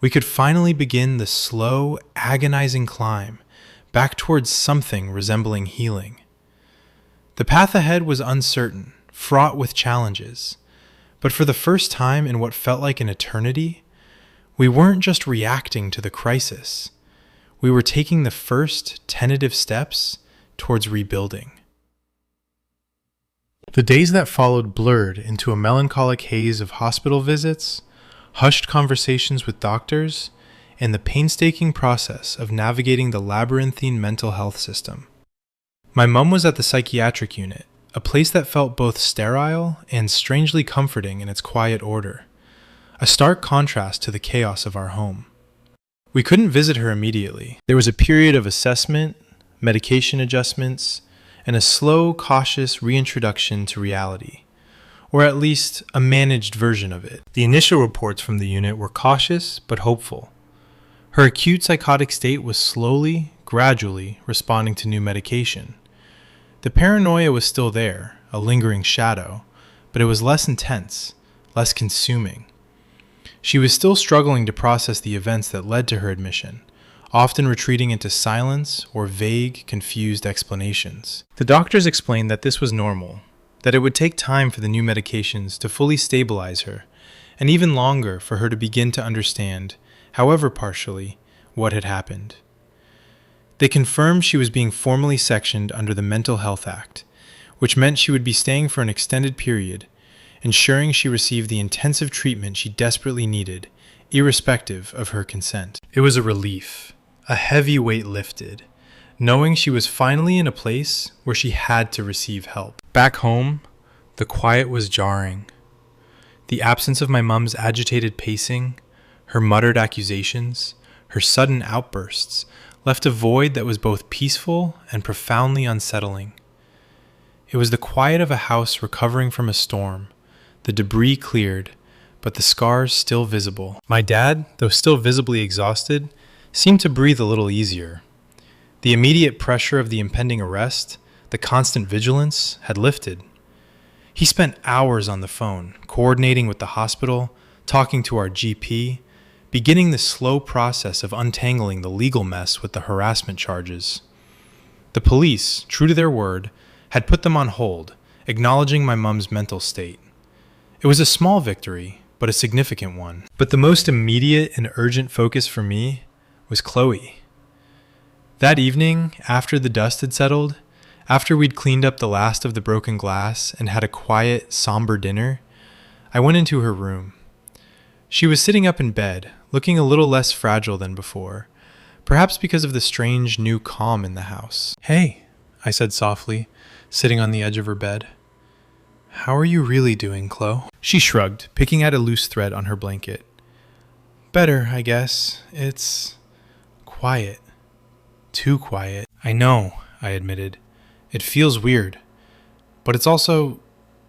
we could finally begin the slow, agonizing climb back towards something resembling healing. The path ahead was uncertain, fraught with challenges, but for the first time in what felt like an eternity, we weren't just reacting to the crisis. We were taking the first tentative steps towards rebuilding. The days that followed blurred into a melancholic haze of hospital visits, hushed conversations with doctors, and the painstaking process of navigating the labyrinthine mental health system. My mom was at the psychiatric unit, a place that felt both sterile and strangely comforting in its quiet order, a stark contrast to the chaos of our home. We couldn't visit her immediately. There was a period of assessment, medication adjustments, and a slow, cautious reintroduction to reality, or at least a managed version of it. The initial reports from the unit were cautious but hopeful. Her acute psychotic state was slowly, gradually responding to new medication. The paranoia was still there, a lingering shadow, but it was less intense, less consuming. She was still struggling to process the events that led to her admission, often retreating into silence or vague, confused explanations. The doctors explained that this was normal, that it would take time for the new medications to fully stabilize her, and even longer for her to begin to understand, however partially, what had happened. They confirmed she was being formally sectioned under the Mental Health Act, which meant she would be staying for an extended period, ensuring she received the intensive treatment she desperately needed, irrespective of her consent. It was a relief, a heavy weight lifted, knowing she was finally in a place where she had to receive help. Back home, the quiet was jarring. The absence of my mom's agitated pacing, her muttered accusations, her sudden outbursts, left a void that was both peaceful and profoundly unsettling. It was the quiet of a house recovering from a storm, the debris cleared, but the scars still visible. My dad, though still visibly exhausted, seemed to breathe a little easier. The immediate pressure of the impending arrest, the constant vigilance, had lifted. He spent hours on the phone, coordinating with the hospital, talking to our GP, beginning the slow process of untangling the legal mess with the harassment charges. The police, true to their word, had put them on hold, acknowledging my mom's mental state. It was a small victory, but a significant one. But the most immediate and urgent focus for me was Chloe. That evening, after the dust had settled, after we'd cleaned up the last of the broken glass and had a quiet, somber dinner, I went into her room. She was sitting up in bed, looking a little less fragile than before, perhaps because of the strange new calm in the house. "Hey," I said softly, sitting on the edge of her bed. "How are you really doing, Chloe?" She shrugged, picking at a loose thread on her blanket. "Better, I guess. It's quiet. Too quiet." "I know," I admitted. "It feels weird. But it's also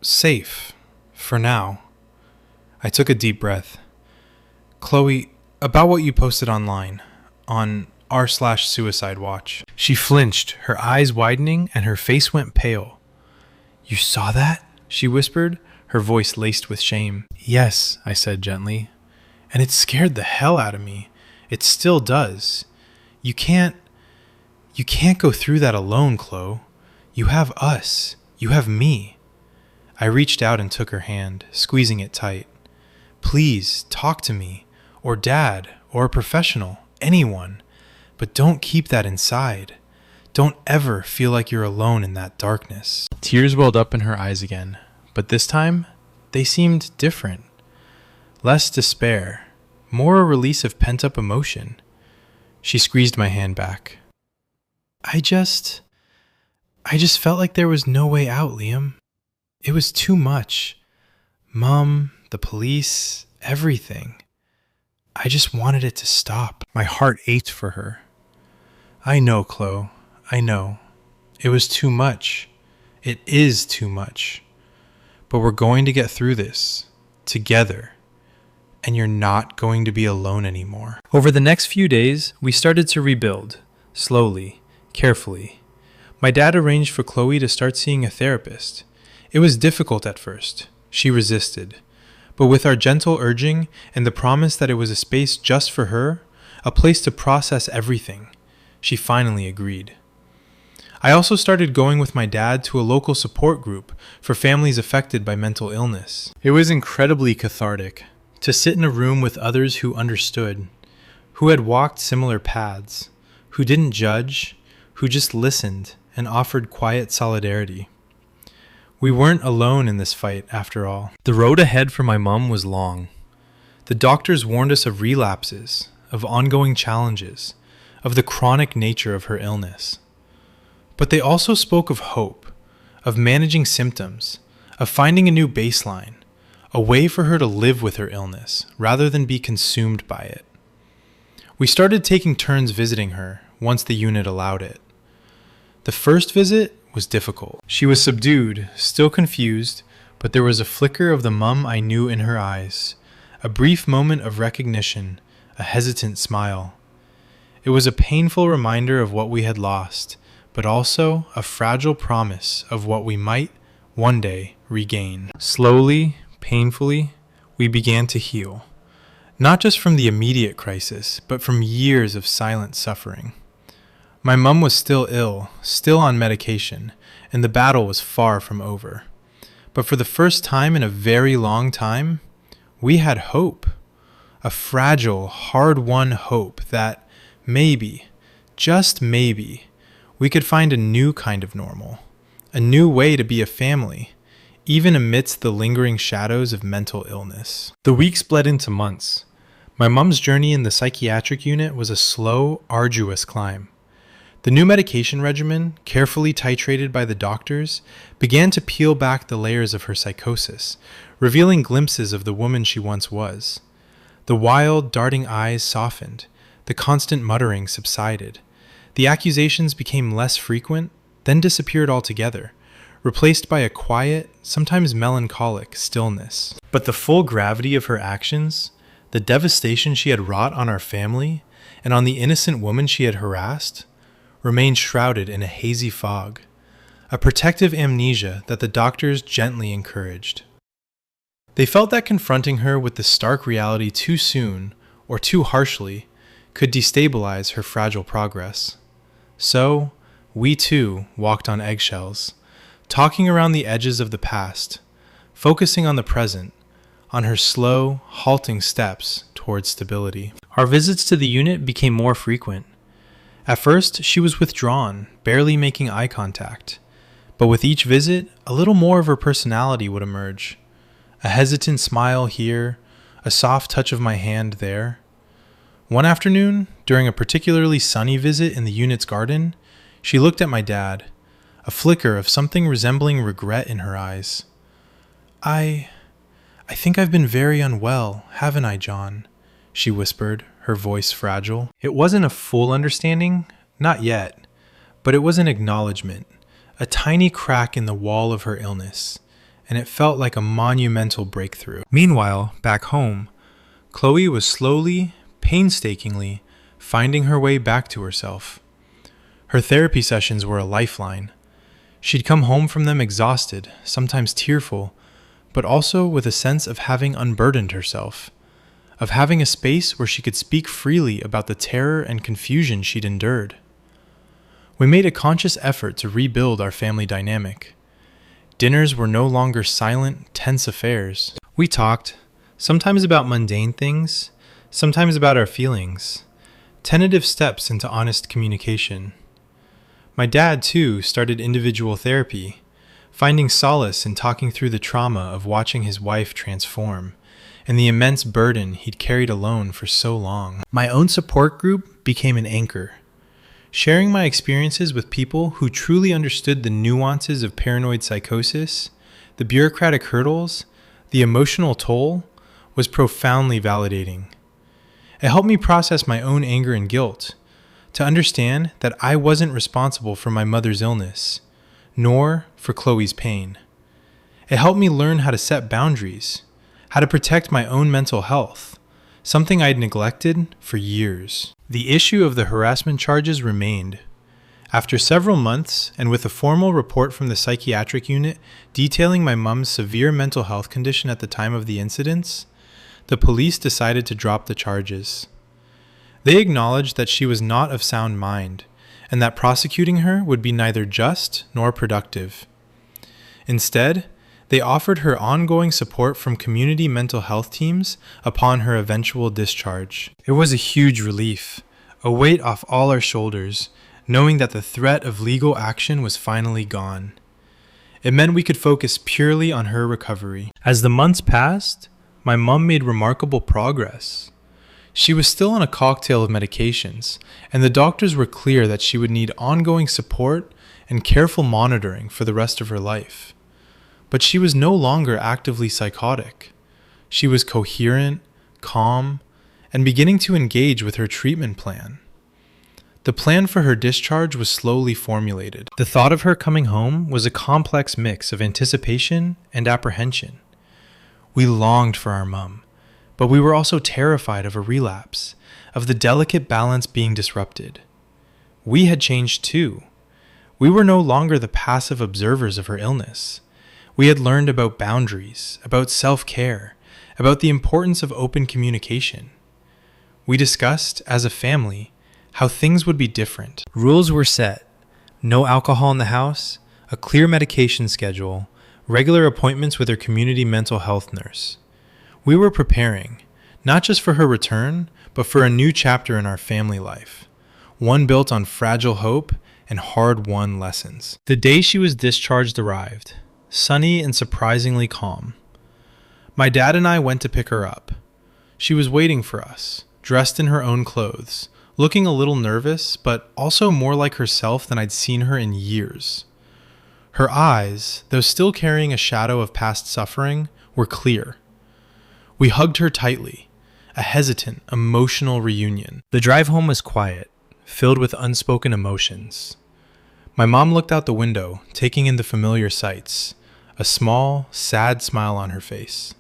safe. For now." I took a deep breath. "Chloe, about what you posted online, on r/suicide watch." She flinched, her eyes widening, and her face went pale. "You saw that?" she whispered, her voice laced with shame. "Yes," I said gently. "And it scared the hell out of me. It still does. You can't go through that alone, Chloe. You have us. You have me." I reached out and took her hand, squeezing it tight. "Please, talk to me, or Dad, or a professional, anyone. But don't keep that inside. Don't ever feel like you're alone in that darkness." Tears welled up in her eyes again, but this time, they seemed different. Less despair, more a release of pent-up emotion. She squeezed my hand back. I just felt like there was no way out, Liam. It was too much. Mom, the police, everything. I just wanted it to stop. My heart ached for her. I know, Chloe. I know. It was too much. It is too much. But we're going to get through this. Together. And you're not going to be alone anymore. Over the next few days, we started to rebuild. Slowly. Carefully. My dad arranged for Chloe to start seeing a therapist. It was difficult at first. She resisted. But with our gentle urging and the promise that it was a space just for her, a place to process everything, she finally agreed. I also started going with my dad to a local support group for families affected by mental illness. It was incredibly cathartic to sit in a room with others who understood, who had walked similar paths, who didn't judge, who just listened and offered quiet solidarity. We weren't alone in this fight, after all. The road ahead for my mom was long. The doctors warned us of relapses, of ongoing challenges, of the chronic nature of her illness. But they also spoke of hope, of managing symptoms, of finding a new baseline, a way for her to live with her illness rather than be consumed by it. We started taking turns visiting her once the unit allowed it. The first visit was difficult. She was subdued, still confused, but there was a flicker of the mum I knew in her eyes, a brief moment of recognition, a hesitant smile. It was a painful reminder of what we had lost, but also a fragile promise of what we might, one day, regain. Slowly, painfully, we began to heal, not just from the immediate crisis, but from years of silent suffering. My mum was still ill, still on medication, and the battle was far from over. But for the first time in a very long time, we had hope. A fragile, hard-won hope that maybe, just maybe, we could find a new kind of normal, a new way to be a family, even amidst the lingering shadows of mental illness. The weeks bled into months. My mum's journey in the psychiatric unit was a slow, arduous climb. The new medication regimen, carefully titrated by the doctors, began to peel back the layers of her psychosis, revealing glimpses of the woman she once was. The wild, darting eyes softened. The constant muttering subsided. The accusations became less frequent, then disappeared altogether, replaced by a quiet, sometimes melancholic stillness. But the full gravity of her actions, the devastation she had wrought on our family, and on the innocent woman she had harassed, remained shrouded in a hazy fog, a protective amnesia that the doctors gently encouraged. They felt that confronting her with the stark reality too soon, or too harshly, could destabilize her fragile progress. So, we too walked on eggshells, talking around the edges of the past, focusing on the present, on her slow, halting steps towards stability. Our visits to the unit became more frequent. At first, she was withdrawn, barely making eye contact. But with each visit, a little more of her personality would emerge. A hesitant smile here, a soft touch of my hand there. One afternoon, during a particularly sunny visit in the unit's garden, she looked at my dad, a flicker of something resembling regret in her eyes. I think I've been very unwell, haven't I, John? She whispered, her voice fragile. It wasn't a full understanding, not yet, but it was an acknowledgement, a tiny crack in the wall of her illness, and it felt like a monumental breakthrough. Meanwhile, back home, Chloe was slowly, painstakingly, finding her way back to herself. Her therapy sessions were a lifeline. She'd come home from them exhausted, sometimes tearful, but also with a sense of having unburdened herself, of having a space where she could speak freely about the terror and confusion she'd endured. We made a conscious effort to rebuild our family dynamic. Dinners were no longer silent, tense affairs. We talked, sometimes about mundane things, sometimes about our feelings, tentative steps into honest communication. My dad, too, started individual therapy, finding solace in talking through the trauma of watching his wife transform, and the immense burden he'd carried alone for so long. My own support group became an anchor. Sharing my experiences with people who truly understood the nuances of paranoid psychosis, the bureaucratic hurdles, the emotional toll, was profoundly validating. It helped me process my own anger and guilt, to understand that I wasn't responsible for my mother's illness, nor for Chloe's pain. It helped me learn how to set boundaries, how to protect my own mental health, something I'd neglected for years. The issue of the harassment charges remained. After several months, and with a formal report from the psychiatric unit detailing my mom's severe mental health condition at the time of the incidents, the police decided to drop the charges. They acknowledged that she was not of sound mind, and that prosecuting her would be neither just nor productive. Instead, they offered her ongoing support from community mental health teams upon her eventual discharge. It was a huge relief, a weight off all our shoulders, knowing that the threat of legal action was finally gone. It meant we could focus purely on her recovery. As the months passed, my mom made remarkable progress. She was still on a cocktail of medications, and the doctors were clear that she would need ongoing support and careful monitoring for the rest of her life. But she was no longer actively psychotic. She was coherent, calm, and beginning to engage with her treatment plan. The plan for her discharge was slowly formulated. The thought of her coming home was a complex mix of anticipation and apprehension. We longed for our mom, but we were also terrified of a relapse, of the delicate balance being disrupted. We had changed too. We were no longer the passive observers of her illness. We had learned about boundaries, about self-care, about the importance of open communication. We discussed, as a family, how things would be different. Rules were set: no alcohol in the house, a clear medication schedule, regular appointments with her community mental health nurse. We were preparing, not just for her return, but for a new chapter in our family life, one built on fragile hope and hard-won lessons. The day she was discharged arrived, sunny and surprisingly calm. My dad and I went to pick her up. She was waiting for us, dressed in her own clothes, looking a little nervous, but also more like herself than I'd seen her in years. Her eyes, though still carrying a shadow of past suffering, were clear. We hugged her tightly, a hesitant, emotional reunion. The drive home was quiet, filled with unspoken emotions. My mom looked out the window, taking in the familiar sights, a small, sad smile on her face.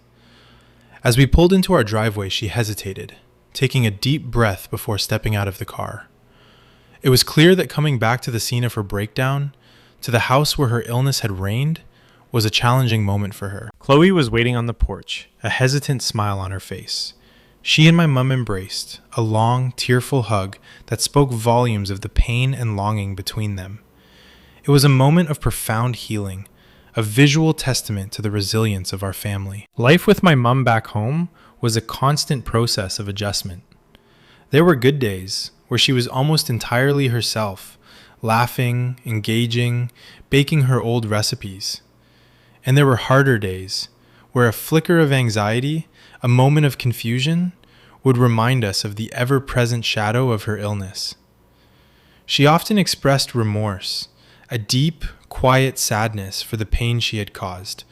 As we pulled into our driveway, she hesitated, taking a deep breath before stepping out of the car. It was clear that coming back to the scene of her breakdown, to the house where her illness had reigned, was a challenging moment for her. Chloe was waiting on the porch, a hesitant smile on her face. She and my mum embraced, a long, tearful hug that spoke volumes of the pain and longing between them. It was a moment of profound healing, a visual testament to the resilience of our family. Life with my mum back home was a constant process of adjustment. There were good days where she was almost entirely herself, laughing, engaging, baking her old recipes. And there were harder days where a flicker of anxiety, a moment of confusion, would remind us of the ever-present shadow of her illness. She often expressed remorse, a deep, quiet sadness for the pain she had caused,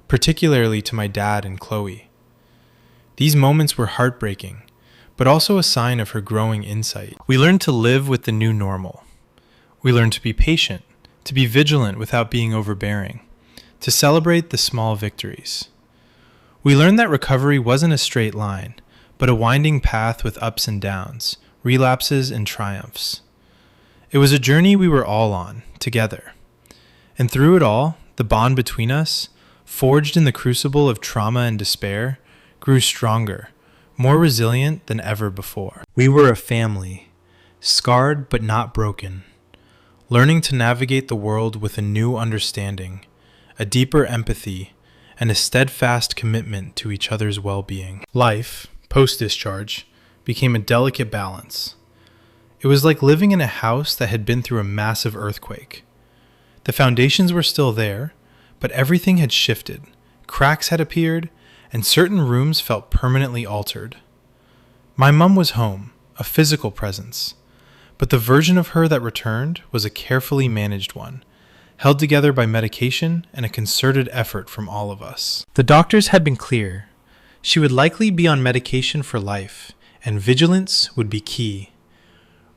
particularly to my dad and Chloe. These moments were heartbreaking, but also a sign of her growing insight. We learned to live with the new normal. We learned to be patient, to be vigilant without being overbearing, to celebrate the small victories. We learned that recovery wasn't a straight line, but a winding path with ups and downs, relapses and triumphs. It was a journey we were all on, together. And through it all, the bond between us, forged in the crucible of trauma and despair, grew stronger, more resilient than ever before. We were a family, scarred but not broken, learning to navigate the world with a new understanding, a deeper empathy, and a steadfast commitment to each other's well-being. Life, post-discharge, became a delicate balance. It was like living in a house that had been through a massive earthquake. The foundations were still there, but everything had shifted, cracks had appeared, and certain rooms felt permanently altered. My mum was home, a physical presence, but the version of her that returned was a carefully managed one, held together by medication and a concerted effort from all of us. The doctors had been clear. She would likely be on medication for life, and vigilance would be key.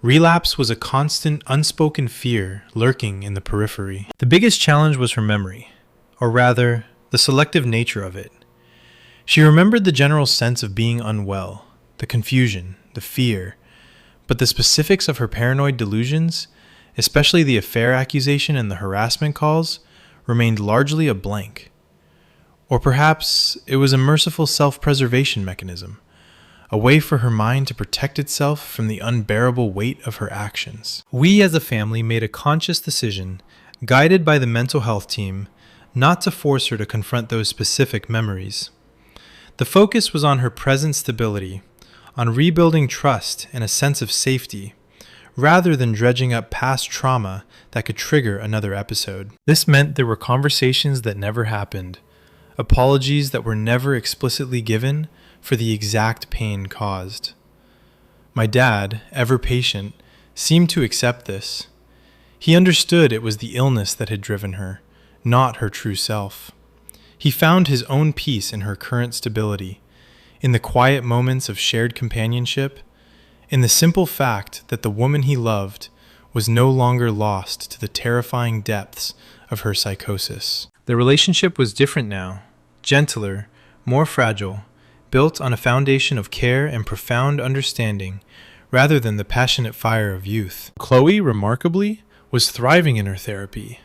Relapse was a constant, unspoken fear lurking in the periphery. The biggest challenge was her memory, or rather, the selective nature of it. She remembered the general sense of being unwell, the confusion, the fear, but the specifics of her paranoid delusions, especially the affair accusation and the harassment calls, remained largely a blank. Or perhaps it was a merciful self-preservation mechanism, a way for her mind to protect itself from the unbearable weight of her actions. We as a family made a conscious decision, guided by the mental health team, not to force her to confront those specific memories. The focus was on her present stability, on rebuilding trust and a sense of safety, rather than dredging up past trauma that could trigger another episode. This meant there were conversations that never happened, apologies that were never explicitly given for the exact pain caused. My dad, ever patient, seemed to accept this. He understood it was the illness that had driven her, not her true self. He found his own peace in her current stability, in the quiet moments of shared companionship, in the simple fact that the woman he loved was no longer lost to the terrifying depths of her psychosis. The relationship was different now, gentler, more fragile, built on a foundation of care and profound understanding, rather than the passionate fire of youth. Chloe, remarkably, was thriving in her therapy.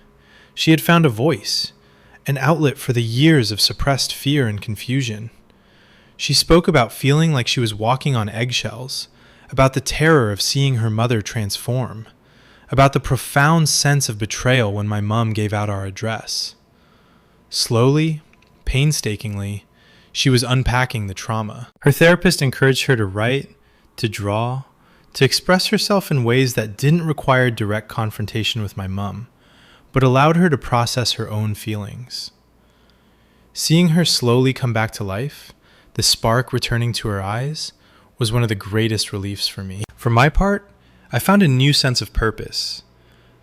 She had found a voice, an outlet for the years of suppressed fear and confusion. She spoke about feeling like she was walking on eggshells, about the terror of seeing her mother transform, about the profound sense of betrayal when my mom gave out our address. Slowly, painstakingly, she was unpacking the trauma. Her therapist encouraged her to write, to draw, to express herself in ways that didn't require direct confrontation with my mom, but allowed her to process her own feelings. Seeing her slowly come back to life, the spark returning to her eyes, was one of the greatest reliefs for me. For my part, I found a new sense of purpose.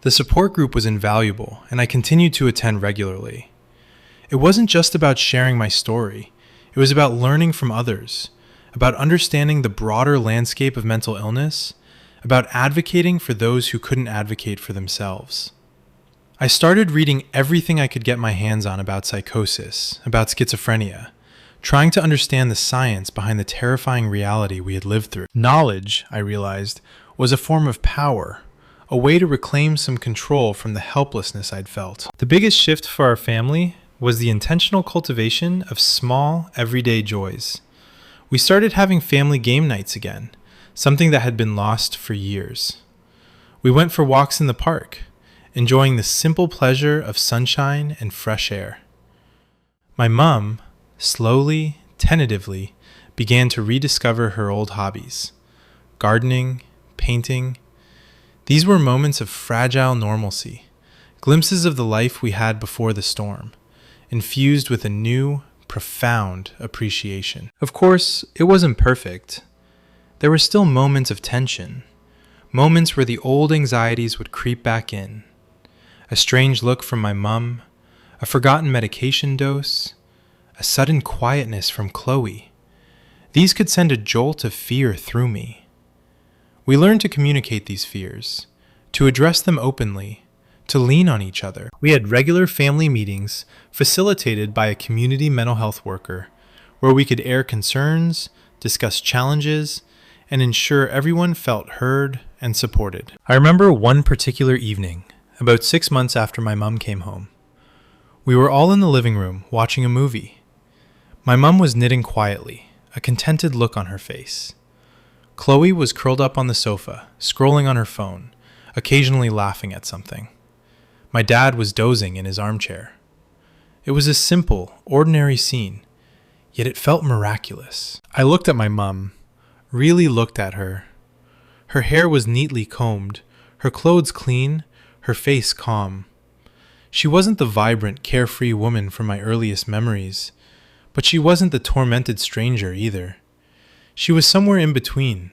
The support group was invaluable, and I continued to attend regularly. It wasn't just about sharing my story. It was about learning from others, about understanding the broader landscape of mental illness, about advocating for those who couldn't advocate for themselves. I started reading everything I could get my hands on about psychosis, about schizophrenia, trying to understand the science behind the terrifying reality we had lived through. Knowledge, I realized, was a form of power, a way to reclaim some control from the helplessness I'd felt. The biggest shift for our family was the intentional cultivation of small, everyday joys. We started having family game nights again, something that had been lost for years. We went for walks in the park, enjoying the simple pleasure of sunshine and fresh air. My mom, slowly, tentatively, began to rediscover her old hobbies: gardening, painting. These were moments of fragile normalcy, glimpses of the life we had before the storm, infused with a new, profound appreciation. Of course, it wasn't perfect. There were still moments of tension, moments where the old anxieties would creep back in. A strange look from my mom, a forgotten medication dose, a sudden quietness from Chloe. These could send a jolt of fear through me. We learned to communicate these fears, to address them openly, to lean on each other. We had regular family meetings facilitated by a community mental health worker, where we could air concerns, discuss challenges, and ensure everyone felt heard and supported. I remember one particular evening, about 6 months after my mom came home. We were all in the living room watching a movie. My mom was knitting quietly, a contented look on her face. Chloe was curled up on the sofa, scrolling on her phone, occasionally laughing at something. My dad was dozing in his armchair. It was a simple, ordinary scene, yet it felt miraculous. I looked at my mom, really looked at her. Her hair was neatly combed, her clothes clean, her face calm. She wasn't the vibrant, carefree woman from my earliest memories, but she wasn't the tormented stranger either. She was somewhere in between,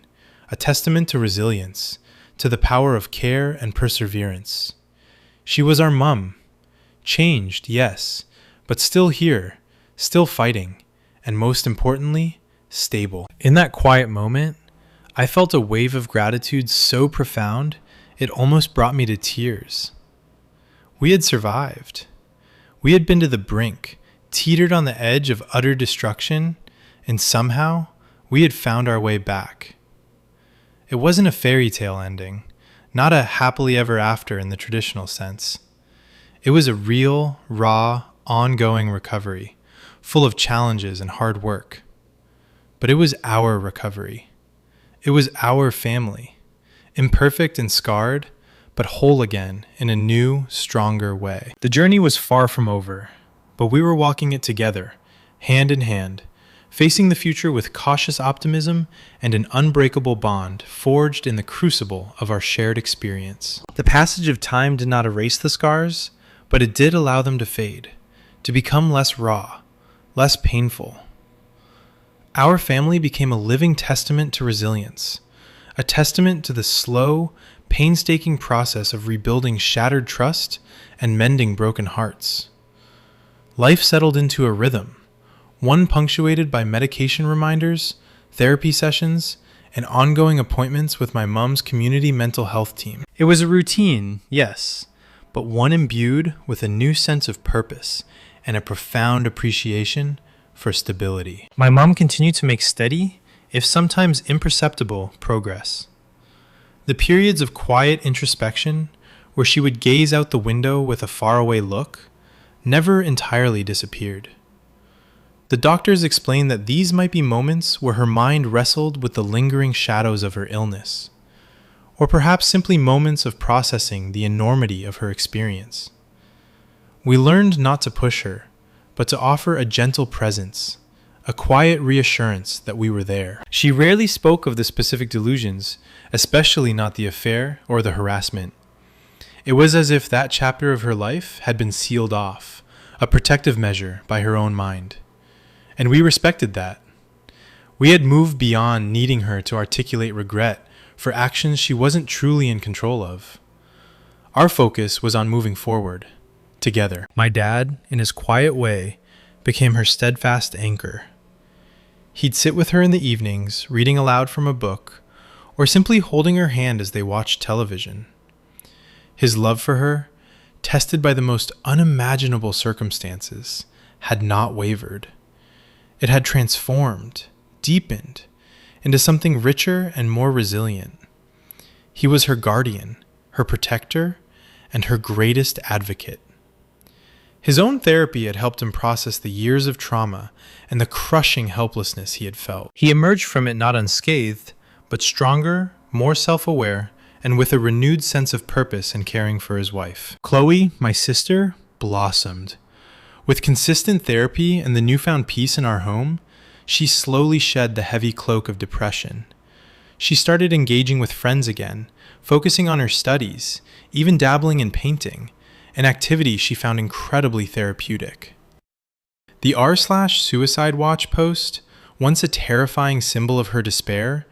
a testament to resilience, to the power of care and perseverance. She was our mum. Changed, yes, but still here, still fighting, and most importantly, stable. In that quiet moment, I felt a wave of gratitude so profound, it almost brought me to tears. We had survived. We had been to the brink, teetered on the edge of utter destruction, and somehow we had found our way back. It wasn't a fairy tale ending, not a happily ever after in the traditional sense. It was a real, raw, ongoing recovery, full of challenges and hard work. But it was our recovery. It was our family, imperfect and scarred, but whole again in a new, stronger way. The journey was far from over, but we were walking it together, hand in hand, facing the future with cautious optimism and an unbreakable bond forged in the crucible of our shared experience. The passage of time did not erase the scars, but it did allow them to fade, to become less raw, less painful. Our family became a living testament to resilience, a testament to the slow, painstaking process of rebuilding shattered trust and mending broken hearts. Life settled into a rhythm, one punctuated by medication reminders, therapy sessions, and ongoing appointments with my mom's community mental health team. It was a routine, yes, but one imbued with a new sense of purpose and a profound appreciation for stability. My mom continued to make steady, if sometimes imperceptible, progress. The periods of quiet introspection, where she would gaze out the window with a faraway look, never entirely disappeared. The doctors explained that these might be moments where her mind wrestled with the lingering shadows of her illness, or perhaps simply moments of processing the enormity of her experience. We learned not to push her, but to offer a gentle presence, a quiet reassurance that we were there. She rarely spoke of the specific delusions, especially not the affair or the harassment. It was as if that chapter of her life had been sealed off, a protective measure by her own mind. And we respected that. We had moved beyond needing her to articulate regret for actions she wasn't truly in control of. Our focus was on moving forward, together. My dad, in his quiet way, became her steadfast anchor. He'd sit with her in the evenings, reading aloud from a book, or simply holding her hand as they watched television. His love for her, tested by the most unimaginable circumstances, had not wavered. It had transformed, deepened, into something richer and more resilient. He was her guardian, her protector, and her greatest advocate. His own therapy had helped him process the years of trauma and the crushing helplessness he had felt. He emerged from it not unscathed, but stronger, more self-aware, and with a renewed sense of purpose in caring for his wife. Chloe, my sister, blossomed. With consistent therapy and the newfound peace in our home, she slowly shed the heavy cloak of depression. She started engaging with friends again, focusing on her studies, even dabbling in painting, an activity she found incredibly therapeutic. The r/suicide watch post, once a terrifying symbol of her despair,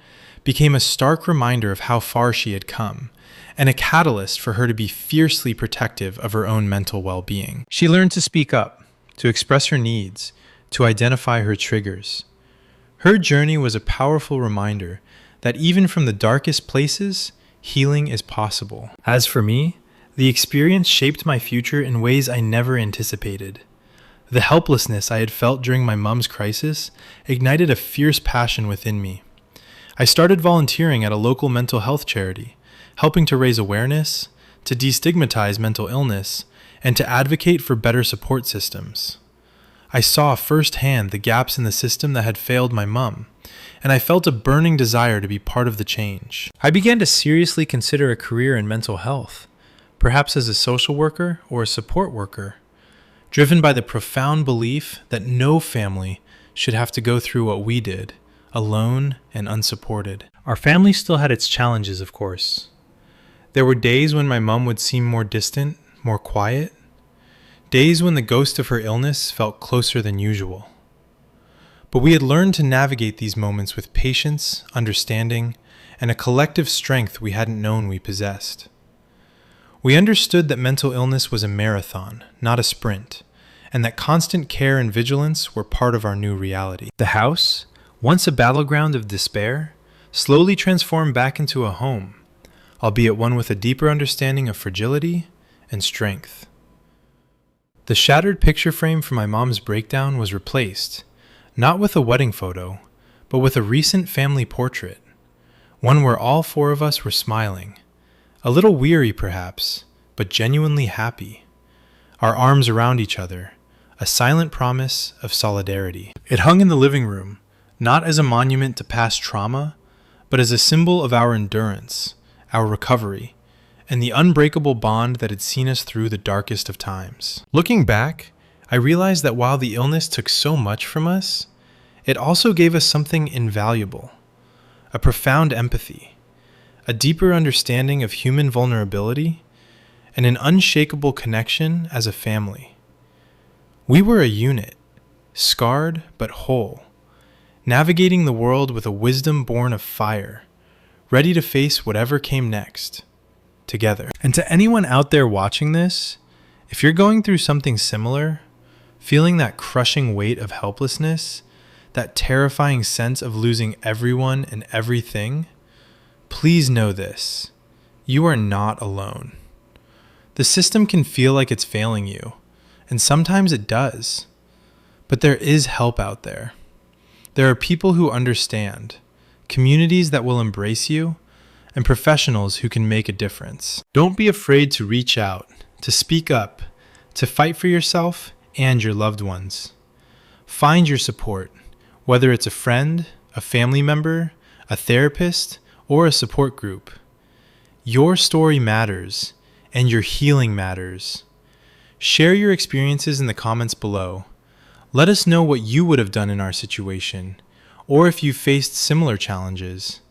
became a stark reminder of how far she had come, and a catalyst for her to be fiercely protective of her own mental well-being. She learned to speak up, to express her needs, to identify her triggers. Her journey was a powerful reminder that even from the darkest places, healing is possible. As for me, the experience shaped my future in ways I never anticipated. The helplessness I had felt during my mom's crisis ignited a fierce passion within me. I started volunteering at a local mental health charity, helping to raise awareness, to destigmatize mental illness, and to advocate for better support systems. I saw firsthand the gaps in the system that had failed my mom, and I felt a burning desire to be part of the change. I began to seriously consider a career in mental health, perhaps as a social worker or a support worker, driven by the profound belief that no family should have to go through what we did, alone and unsupported. Our family still had its challenges, of course. There were days when my mom would seem more distant, more quiet, days when the ghost of her illness felt closer than usual. But we had learned to navigate these moments with patience, understanding, and a collective strength we hadn't known we possessed. We understood that mental illness was a marathon, not a sprint, and that constant care and vigilance were part of our new reality. The house, once a battleground of despair, slowly transformed back into a home, albeit one with a deeper understanding of fragility and strength. The shattered picture frame from my mom's breakdown was replaced, not with a wedding photo, but with a recent family portrait, one where all four of us were smiling, a little weary perhaps, but genuinely happy, our arms around each other, a silent promise of solidarity. It hung in the living room, not as a monument to past trauma, but as a symbol of our endurance, our recovery, and the unbreakable bond that had seen us through the darkest of times. Looking back, I realized that while the illness took so much from us, it also gave us something invaluable, a profound empathy, a deeper understanding of human vulnerability, and an unshakable connection as a family. We were a unit, scarred but whole, navigating the world with a wisdom born of fire, ready to face whatever came next, together. And to anyone out there watching this, if you're going through something similar, feeling that crushing weight of helplessness, that terrifying sense of losing everyone and everything, please know this: you are not alone. The system can feel like it's failing you, and sometimes it does. But there is help out there. There are people who understand, communities that will embrace you, and professionals who can make a difference. Don't be afraid to reach out, to speak up, to fight for yourself and your loved ones. Find your support, whether it's a friend, a family member, a therapist, or a support group. Your story matters, and your healing matters. Share your experiences in the comments below. Let us know what you would have done in our situation, or if you faced similar challenges.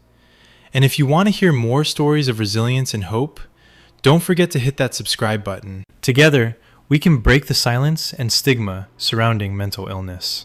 And if you want to hear more stories of resilience and hope, don't forget to hit that subscribe button. Together, we can break the silence and stigma surrounding mental illness.